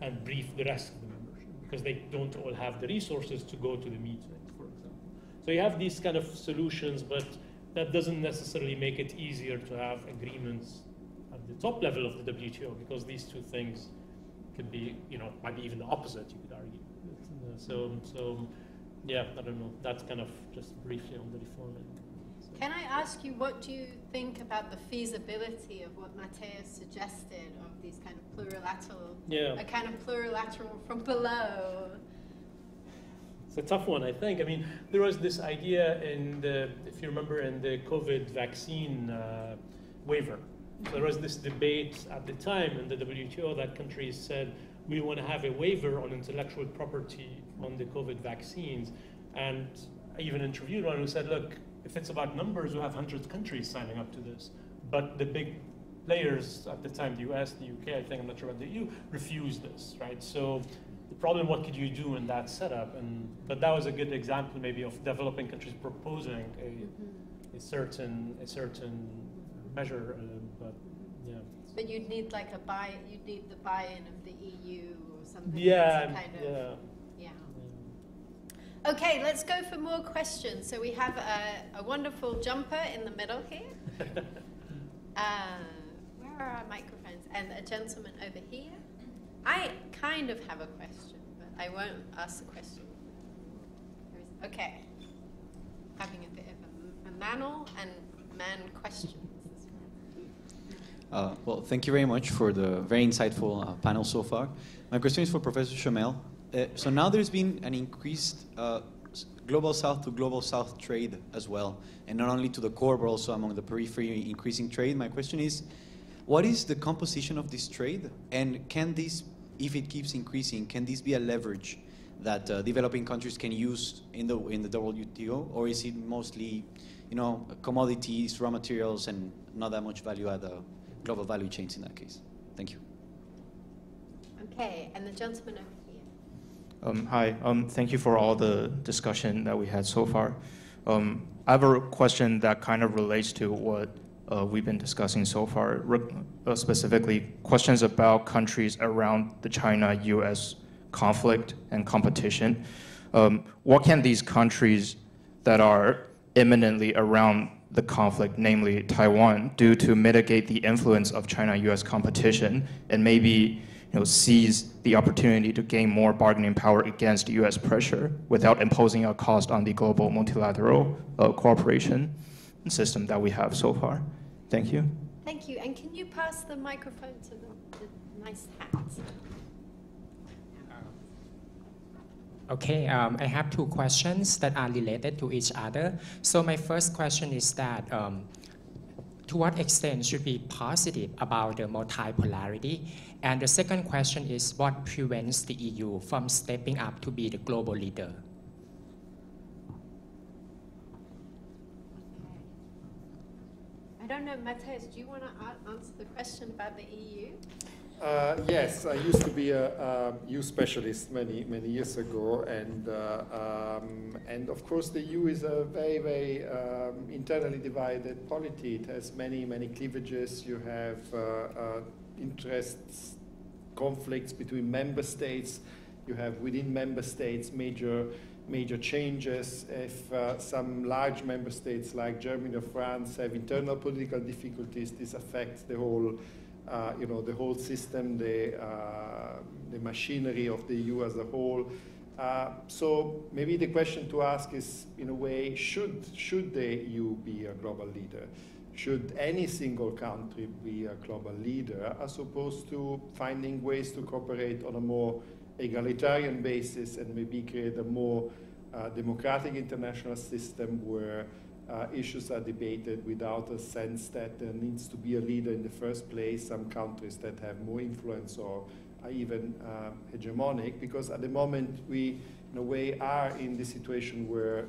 and brief the rest of the membership, because they don't all have the resources to go to the meeting, for example. So you have these kind of solutions, but that doesn't necessarily make it easier to have agreements the top level of the WTO, because these two things could be, might be even the opposite, you could argue. So yeah, I don't know. That's kind of just briefly on the reforming. Can I ask you, what do you think about the feasibility of what Mathias suggested of these kind of plurilateral, a kind of plurilateral from below? It's a tough one, I think. I mean, there was this idea if you remember, in the COVID vaccine waiver. So there was this debate at the time in the WTO that countries said, we want to have a waiver on intellectual property on the COVID vaccines. And I even interviewed one who said, look, if it's about numbers, we have 100 countries signing up to this. But the big players at the time, the US, the UK, I think, I'm not sure about the EU, refused this, right? So the problem, what could you do in that setup? But that was a good example maybe of developing countries proposing a certain measure, but yeah. But you'd need like you'd need the buy-in of the EU or something. Yeah, yeah. Okay, let's go for more questions. So we have a wonderful jumper in the middle here. Where are our microphones? And a gentleman over here. I kind of have a question, but I won't ask the question. Okay. Having a bit of a Mann and Mann questions. Well, thank you very much for the very insightful panel so far. My question is for Professor Shamel. So now there's been an increased global south to global south trade as well, and not only to the core, but also among the periphery, increasing trade. My question is, what is the composition of this trade, and can this, if it keeps increasing, can this be a leverage that developing countries can use in the WTO, or is it mostly, commodities, raw materials, and not that much value at the global value chains in that case? Thank you. Okay, and the gentleman over here. Hi, thank you for all the discussion that we had so far. I have a question that kind of relates to what we've been discussing so far, specifically questions about countries around the China-US conflict and competition. What can these countries that are imminently around the conflict, namely Taiwan, do to mitigate the influence of China-US competition and maybe seize the opportunity to gain more bargaining power against US pressure without imposing a cost on the global multilateral cooperation system that we have so far? Thank you. Thank you. And can you pass the microphone to the nice hat? Okay, I have two questions that are related to each other. So my first question is that to what extent should be positive about the multipolarity? And the second question is, what prevents the EU from stepping up to be the global leader? I don't know, Mathias, do you want to answer the question about the EU? Yes, I used to be a EU specialist many years ago, and of course the EU is a very internally divided polity. It has many cleavages. You have interests, conflicts between member states. You have within member states major changes. If some large member states like Germany or France have internal political difficulties, this affects the whole. The whole system, the machinery of the EU as a whole. So maybe the question to ask is, in a way, should the EU be a global leader? Should any single country be a global leader, as opposed to finding ways to cooperate on a more egalitarian basis and maybe create a more democratic international system where issues are debated without a sense that there needs to be a leader in the first place, some countries that have more influence or are even hegemonic, because at the moment we, in a way, are in the situation where,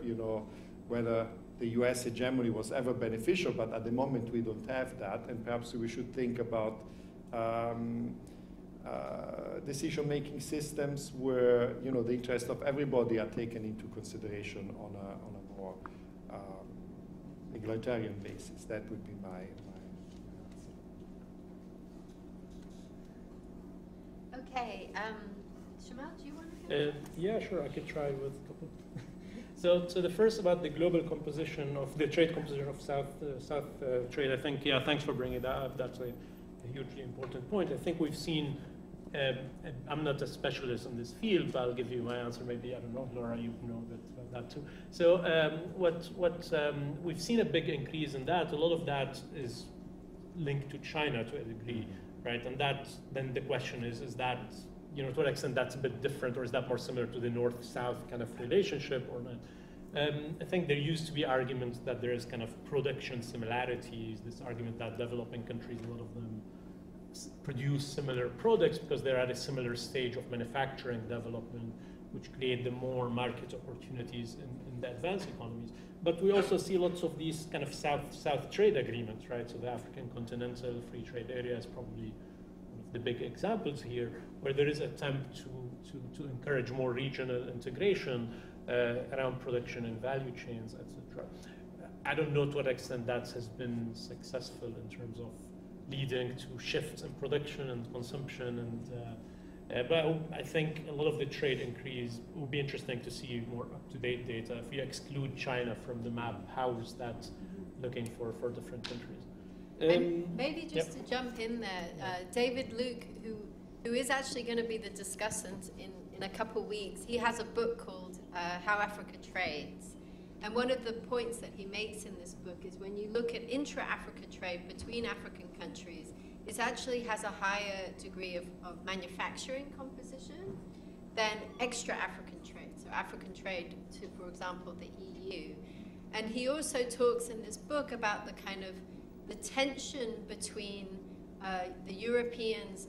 whether the US hegemony was ever beneficial, but at the moment we don't have that, and perhaps we should think about decision-making systems where, the interests of everybody are taken into consideration on a more egalitarian basis. That would be my answer. Okay, Shamel, do you want to? Yeah, sure. I could try with a couple. So the first about the global composition of the trade composition of South trade. I think thanks for bringing that up. That's a a hugely important point. I think we've seen, I'm not a specialist in this field, but I'll give you my answer. Maybe, I don't know, Laura, you know a bit about that too. So we've seen a big increase in that. A lot of that is linked to China to a degree, right? And that, then the question is that, to what extent that's a bit different, or is that more similar to the North-South kind of relationship or not? I think there used to be arguments that there is kind of production similarities, this argument that developing countries, a lot of them produce similar products because they're at a similar stage of manufacturing development, which create the more market opportunities in the advanced economies. But we also see lots of these kind of South trade agreements, right? So the African Continental Free Trade Area is probably one of the big examples here, where there is an attempt to encourage more regional integration around production and value chains, etc. I don't know to what extent that has been successful in terms of leading to shifts in production and consumption, and but I think a lot of the trade increase will be interesting to see more up-to-date data. If you exclude China from the map, how is that looking for different countries? And maybe just to jump in there, David Luke, who is actually going to be the discussant in a couple weeks, he has a book called How Africa Trades. And one of the points that he makes in this book is when you look at intra-Africa trade between African countries, it actually has a higher degree of manufacturing composition than extra-African trade, so African trade to, for example, the EU. And he also talks in this book about the kind of the tension between the Europeans'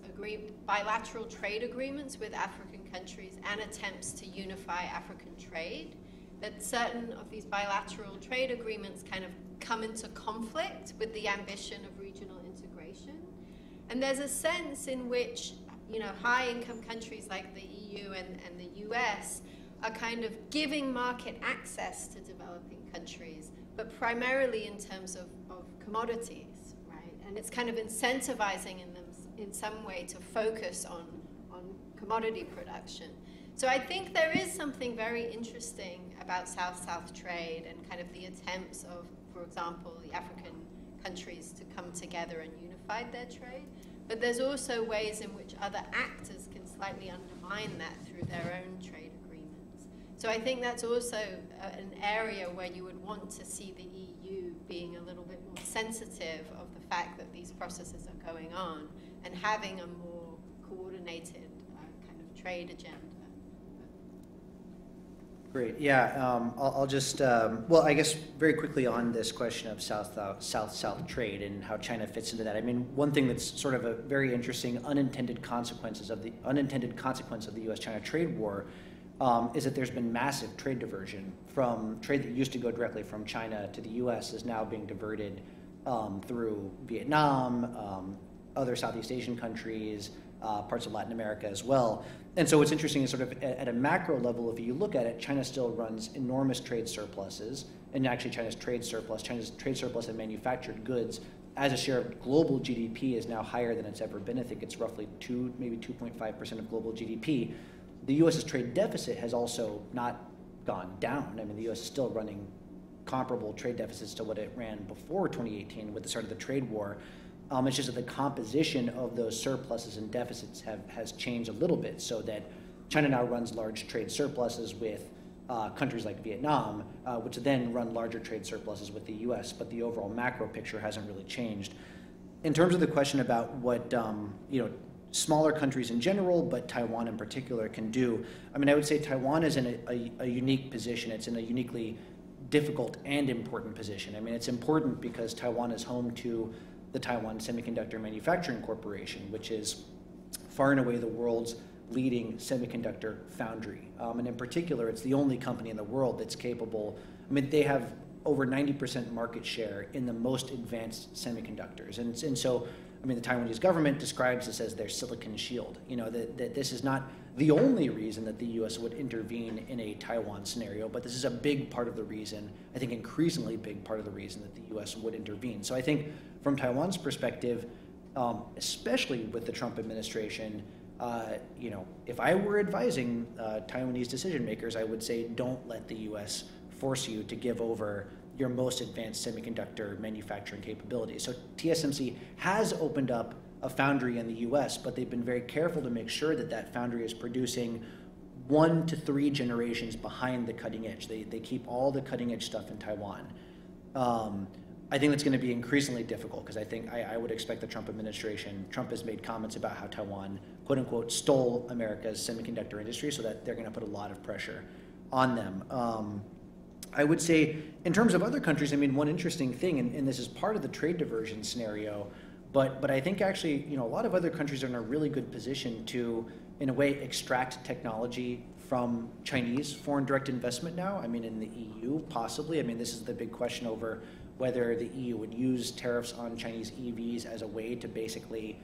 bilateral trade agreements with African countries and attempts to unify African trade, that certain of these bilateral trade agreements kind of come into conflict with the ambition of regional integration. And there's a sense in which, high-income countries like the EU and the US are kind of giving market access to developing countries, but primarily in terms of commodities, right? And it's kind of incentivizing in them in some way to focus on commodity production. So I think there is something very interesting about South-South trade and kind of the attempts of, for example, the African countries to come together and unify their trade. But there's also ways in which other actors can slightly undermine that through their own trade agreements. So I think that's also an area where you would want to see the EU being a little bit more sensitive of the fact that these processes are going on and having a more coordinated kind of trade agenda. Great. Yeah, I'll just, well, I guess very quickly on this question of South-South trade and how China fits into that. I mean, one thing that's sort of a very interesting unintended consequence of the U.S.-China trade war is that there's been massive trade diversion from trade that used to go directly from China to the U.S. is now being diverted through Vietnam, other Southeast Asian countries, parts of Latin America as well. And so what's interesting is sort of at a macro level, if you look at it, China still runs enormous trade surpluses, and actually China's trade surplus in manufactured goods as a share of global GDP is now higher than it's ever been. I think it's roughly 2, maybe 2.5% of global GDP. The U.S.'s trade deficit has also not gone down. I mean, the U.S. is still running comparable trade deficits to what it ran before 2018 with the start of the trade war. It's just that the composition of those surpluses and deficits has changed a little bit, so that China now runs large trade surpluses with countries like Vietnam, which then run larger trade surpluses with the U.S., but the overall macro picture hasn't really changed. In terms of the question about what smaller countries in general, but Taiwan in particular, can do, I mean, I would say Taiwan is in a unique position. It's in a uniquely difficult and important position. I mean, it's important because Taiwan is home to the Taiwan Semiconductor Manufacturing Corporation, which is far and away the world's leading semiconductor foundry. And in particular, it's the only company in the world that's capable, I mean, they have over 90% market share in the most advanced semiconductors. And so, I mean, the Taiwanese government describes this as their silicon shield. That this is not the only reason that the U.S. would intervene in a Taiwan scenario, but this is a big part of the reason, I think increasingly big part of the reason that the U.S. would intervene. So I think from Taiwan's perspective, especially with the Trump administration, if I were advising Taiwanese decision makers, I would say don't let the U.S. force you to give over your most advanced semiconductor manufacturing capabilities. So TSMC has opened up a foundry in the US, but they've been very careful to make sure that that foundry is producing 1 to 3 generations behind the cutting edge. They keep all the cutting edge stuff in Taiwan. I think that's going to be increasingly difficult because I think I would expect the Trump administration, Trump has made comments about how Taiwan, quote unquote, stole America's semiconductor industry, so that they're going to put a lot of pressure on them. I would say in terms of other countries, I mean, one interesting thing, and this is part of the trade diversion scenario, but I think actually, you know, a lot of other countries are in a really good position to, in a way, extract technology from Chinese foreign direct investment now. I mean, in the EU, possibly. I mean, this is the big question over whether the EU would use tariffs on Chinese EVs as a way to basically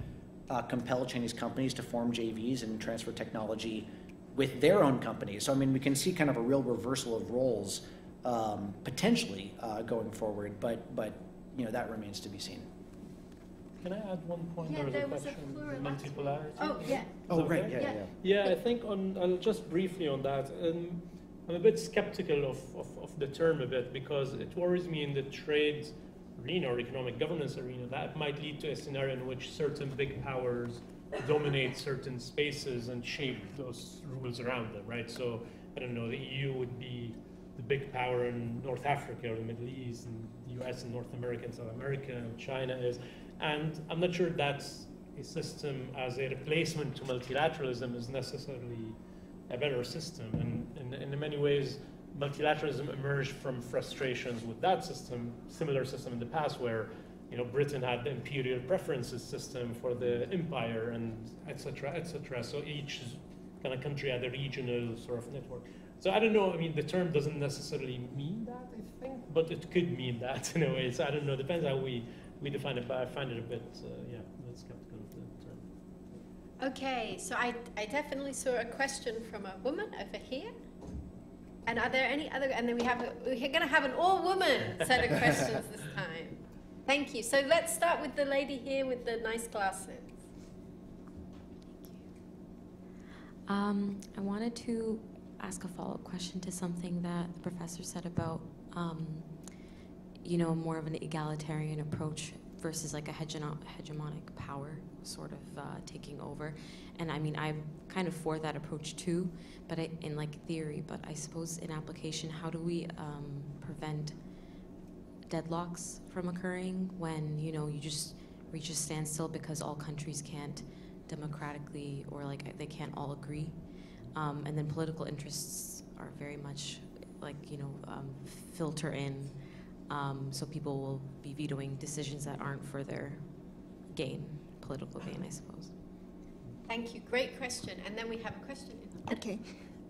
compel Chinese companies to form JVs and transfer technology with their own companies. So, I mean, we can see kind of a real reversal of roles potentially going forward, but you know, that remains to be seen. Can I add one point? Yeah, there was a question on multipolarity. Oh, yeah. Oh, right, Okay? yeah. Yeah, I think I'll just briefly on that. I'm a bit skeptical of the term a bit because it worries me in the trade arena or economic governance arena that might lead to a scenario in which certain big powers dominate certain spaces and shape those rules around them, right? So, I don't know, the EU would be the big power in North Africa or the Middle East, and the US and North America and South America, and China is. And I'm not sure that's a system as a replacement to multilateralism is necessarily a better system. And in many ways, multilateralism emerged from frustrations with that system, similar system in the past where, you know, Britain had the imperial preferences system for the empire and et cetera, et cetera. So each kind of country had a regional sort of network. So I don't know, I mean, the term doesn't necessarily mean that, I think, but it could mean that in a way. So I don't know, depends how we define it, but I find it a bit, yeah, a bit skeptical of the term. Okay, so I definitely saw a question from a woman over here. And are there any other, and then we're going to have an all-woman set of questions this time. Thank you. So let's start with the lady here with the nice glasses. I wanted to ask a follow-up question to something that the professor said about, you know, more of an egalitarian approach versus like a hegemonic power sort of taking over. And I mean, I'm kind of for that approach too, but in like theory, but I suppose in application, how do we prevent deadlocks from occurring when, you know, you just reach a standstill because all countries can't democratically or like they can't all agree? And then political interests are very much like, you know, filter in, so people will be vetoing decisions that aren't for their gain, political gain, I suppose. Thank you, great question. And then we have a question. Okay,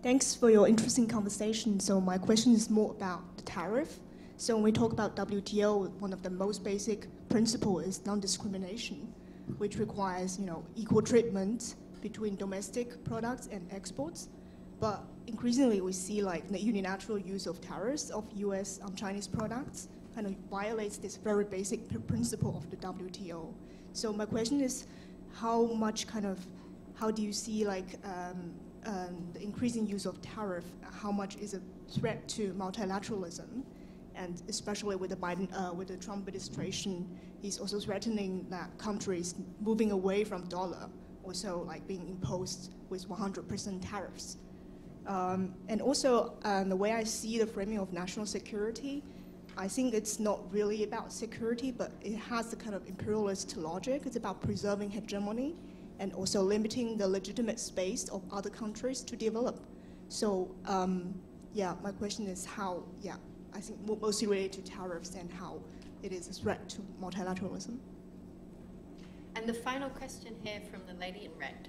thanks for your interesting conversation. So my question is more about the tariff. So when we talk about WTO, one of the most basic principles is non-discrimination, which requires, you know, equal treatment between domestic products and exports. But increasingly we see like the unilateral use of tariffs of US Chinese products kind of violates this very basic principle of the WTO. So my question is, how do you see like the increasing use of tariff, how much is a threat to multilateralism? And especially with the with the Trump administration, he's also threatening that countries moving away from dollar, also like being imposed with 100% tariffs. And also, the way I see the framing of national security, I think it's not really about security, but it has the kind of imperialist logic. It's about preserving hegemony and also limiting the legitimate space of other countries to develop. So, yeah, my question is how, yeah, I think mostly related to tariffs and how it is a threat to multilateralism. And the final question here from the lady in red.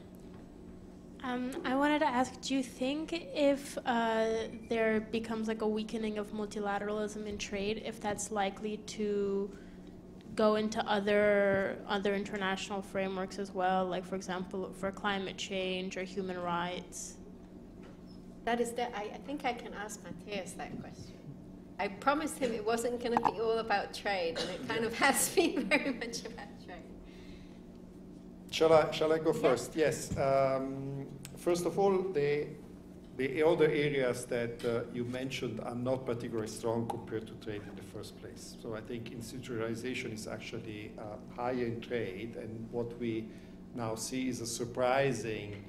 I wanted to ask, do you think if there becomes like a weakening of multilateralism in trade, if that's likely to go into other international frameworks as well, like for example, for climate change or human rights? That is I think I can ask Mathias that question. I promised him it wasn't going to be all about trade, and it kind of has been very much about trade. Shall I go first? Yes. First of all, the the other areas that you mentioned are not particularly strong compared to trade in the first place. So I think institutionalization is actually higher in trade, and what we now see is a surprising,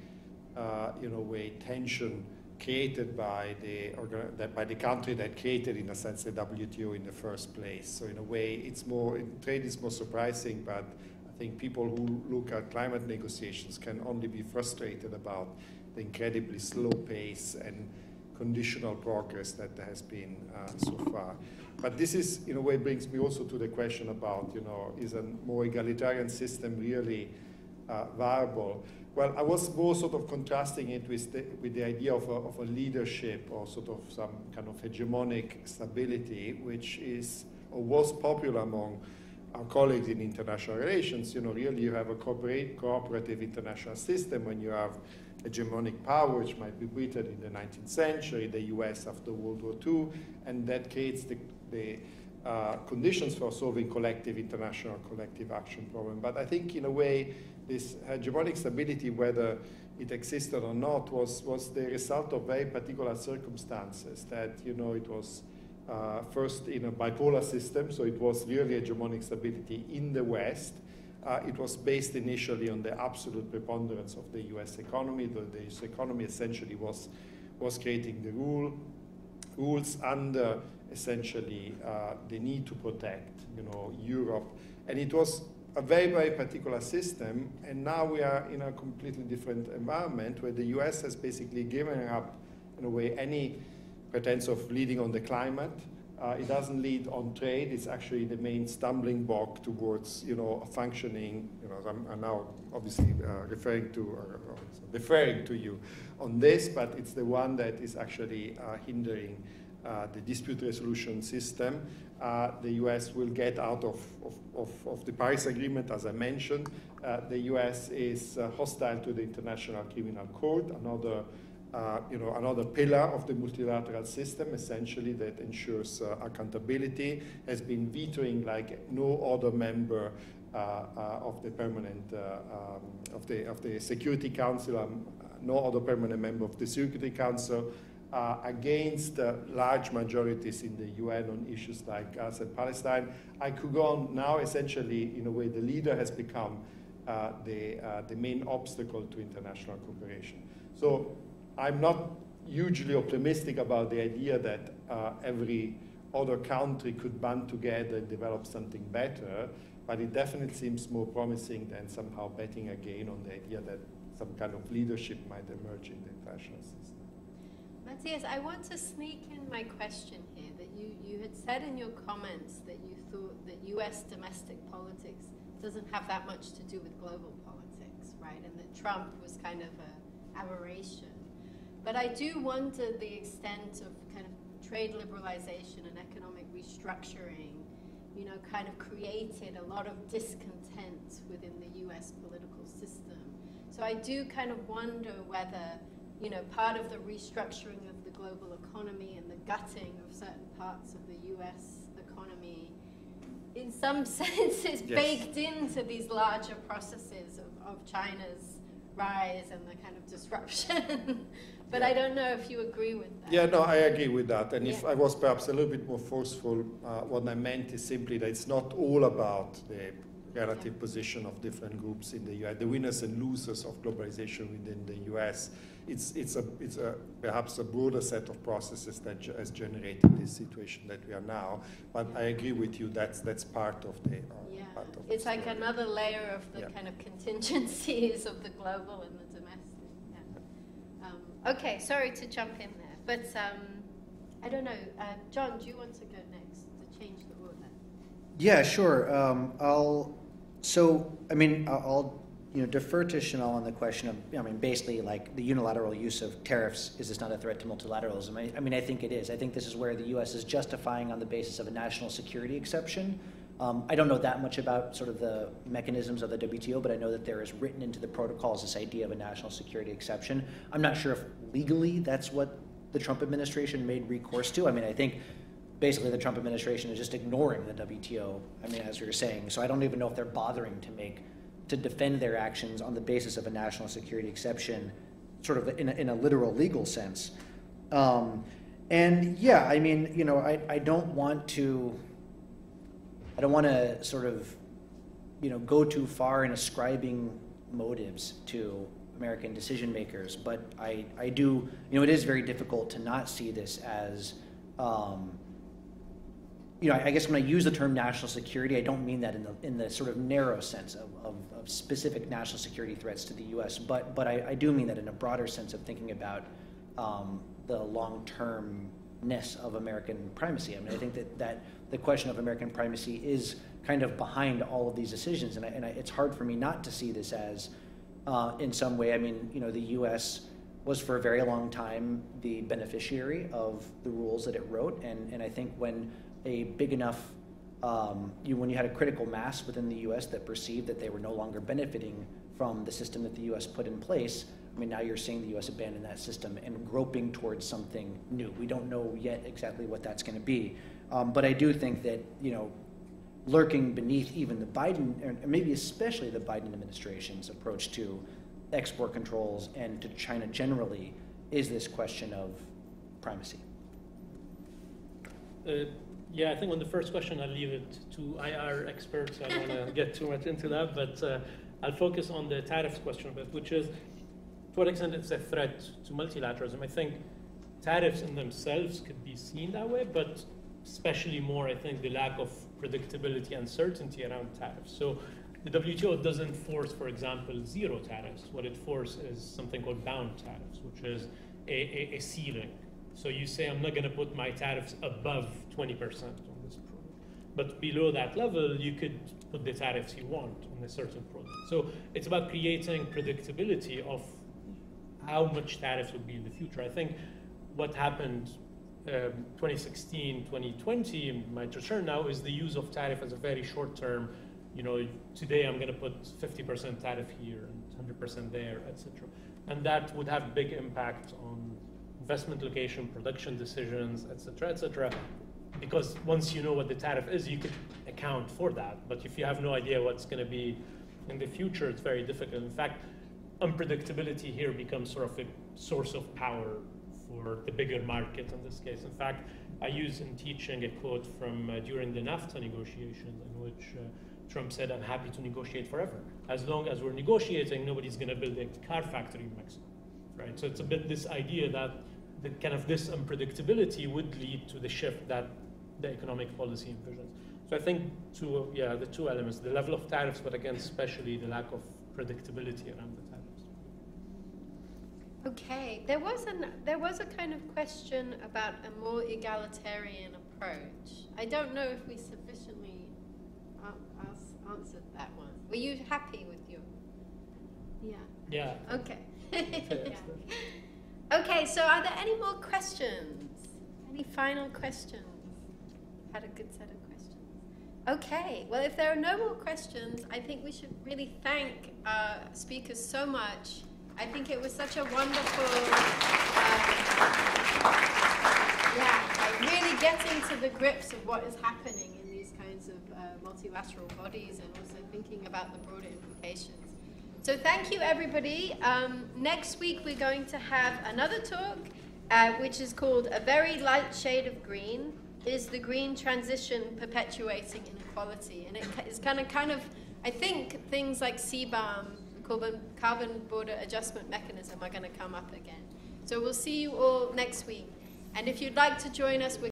way tension created by the country that created, in a sense, the WTO in the first place. So in a way, trade is more surprising, but I think people who look at climate negotiations can only be frustrated about the incredibly slow pace and conditional progress that there has been so far. But this is, in a way, brings me also to the question about, is a more egalitarian system really viable? Well, I was more sort of contrasting it with the idea of a leadership or sort of some kind of hegemonic stability, which is or was popular among our colleagues in international relations. Really you have a cooperative international system when you have hegemonic power, which might be Britain in the 19th century, the US after World War II, and that creates the conditions for solving collective action problem. But I think in a way, this hegemonic stability, whether it existed or not, was the result of very particular circumstances. That it was first in a bipolar system, so it was really hegemonic stability in the West. It was based initially on the absolute preponderance of the U.S. economy. The U.S. economy essentially was creating the rules under essentially the need to protect Europe, and it was a very, very particular system. And now we are in a completely different environment where the U.S. has basically given up, in a way, any pretense of leading on the climate. It doesn't lead on trade. It's actually the main stumbling block towards, a functioning. I'm now obviously referring to you on this, but it's the one that is actually hindering the dispute resolution system. The U.S. will get out of the Paris Agreement, as I mentioned. The U.S. is hostile to the International Criminal Court, another pillar of the multilateral system, essentially, that ensures accountability, has been vetoing like no other member of the permanent of the Security Council, no other permanent member of the Security Council, against large majorities in the UN on issues like Gaza and Palestine. I could go on now. Essentially, in a way, the leader has become the main obstacle to international cooperation. So I'm not hugely optimistic about the idea that every other country could band together and develop something better, but it definitely seems more promising than somehow betting again on the idea that some kind of leadership might emerge in the international system. Matthias, I want to sneak in my question here, that you had said in your comments that you thought that US domestic politics doesn't have that much to do with global politics, right? And that Trump was kind of an aberration. But I do wonder the extent of kind of trade liberalization and economic restructuring, kind of created a lot of discontent within the US political system. So I do kind of wonder whether, part of the restructuring of the global economy and the gutting of certain parts of the US economy, in some sense, is baked into these larger processes of China's rise and the kind of disruption. But I don't know if you agree with that. Yeah, no, I agree with that. And if I was perhaps a little bit more forceful, what I meant is simply that it's not all about the relative position of different groups in the US, the winners and losers of globalization within the US. It's perhaps a broader set of processes that has generated this situation that we are now. But I agree with you. That's part of the. It's like another layer of the kind of contingencies of the global and the domestic. Yeah. Okay, sorry to jump in there, but I don't know. John, do you want to go next to change the order? Yeah, sure. I'll defer to Shamel on the question of, basically like the unilateral use of tariffs, is this not a threat to multilateralism? I think it is. I think this is where the U.S. is justifying on the basis of a national security exception. I don't know that much about sort of the mechanisms of the WTO, but I know that there is written into the protocols this idea of a national security exception. I'm not sure if legally that's what the Trump administration made recourse to. I think basically the Trump administration is just ignoring the WTO, as you were saying. So I don't even know if they're bothering to defend their actions on the basis of a national security exception sort of in a literal legal sense. And yeah, I mean, you know, I don't want to sort of, you know, go too far in ascribing motives to American decision makers, but I do, you know, it is very difficult to not see this as, you know, I guess when I use the term national security, I don't mean that in the sort of narrow sense of specific national security threats to the U.S., but I do mean that in a broader sense of thinking about the long-termness of American primacy. I mean, I think that the question of American primacy is kind of behind all of these decisions, and it's hard for me not to see this as, in some way, I mean, you know, the U.S. was for a very long time the beneficiary of the rules that it wrote, and I think when a big enough, when you had a critical mass within the U.S. that perceived that they were no longer benefiting from the system that the U.S. put in place, I mean, now you're seeing the U.S. abandon that system and groping towards something new. We don't know yet exactly what that's going to be, but I do think that, you know, lurking beneath even the Biden, or maybe especially the Biden administration's approach to export controls and to China generally, is this question of primacy. Yeah, I think on the first question, I'll leave it to IR experts. I don't want to get too much into that, but I'll focus on the tariffs question a bit, which is, to what extent it's a threat to multilateralism. I think tariffs in themselves could be seen that way, but especially more, I think, the lack of predictability and certainty around tariffs. So the WTO doesn't force, for example, zero tariffs. What it forces is something called bound tariffs, which is a ceiling. So you say, I'm not going to put my tariffs above 20% on this product. But below that level, you could put the tariffs you want on a certain product. So it's about creating predictability of how much tariffs would be in the future. I think what happened 2016, 2020, in my return now, is the use of tariff as a very short term, you know, today I'm going to put 50% tariff here and 100% there, etc. And that would have big impact on investment location, production decisions, etc., because once you know what the tariff is, you could account for that. But if you have no idea what's going to be in the future, it's very difficult. In fact, unpredictability here becomes sort of a source of power for the bigger market in this case. In fact, I use in teaching a quote from during the NAFTA negotiations, in which Trump said, I'm happy to negotiate forever. As long as we're negotiating, nobody's going to build a car factory in Mexico. Right? So it's a bit this idea that the kind of this unpredictability would lead to the shift that the economic policy envisions. So I think the two elements, the level of tariffs, but again, especially the lack of predictability around the tariffs. Okay, there was a kind of question about a more egalitarian approach. I don't know if we sufficiently answered that one. Were you happy with your? Yeah. Yeah. Okay. Yeah. Okay, so are there any more questions? Any final questions? Had a good set of questions. Okay, well, if there are no more questions, I think we should really thank our speakers so much. I think it was such a wonderful, really getting to the grips of what is happening in these kinds of multilateral bodies, and also thinking about the broader implications. So thank you, everybody. Next week, we're going to have another talk, which is called A Very Light Shade of Green. Is the green transition perpetuating inequality? And it is kind of, I think things like CBAM, Carbon Border Adjustment Mechanism, are going to come up again. So we'll see you all next week. And if you'd like to join us, we're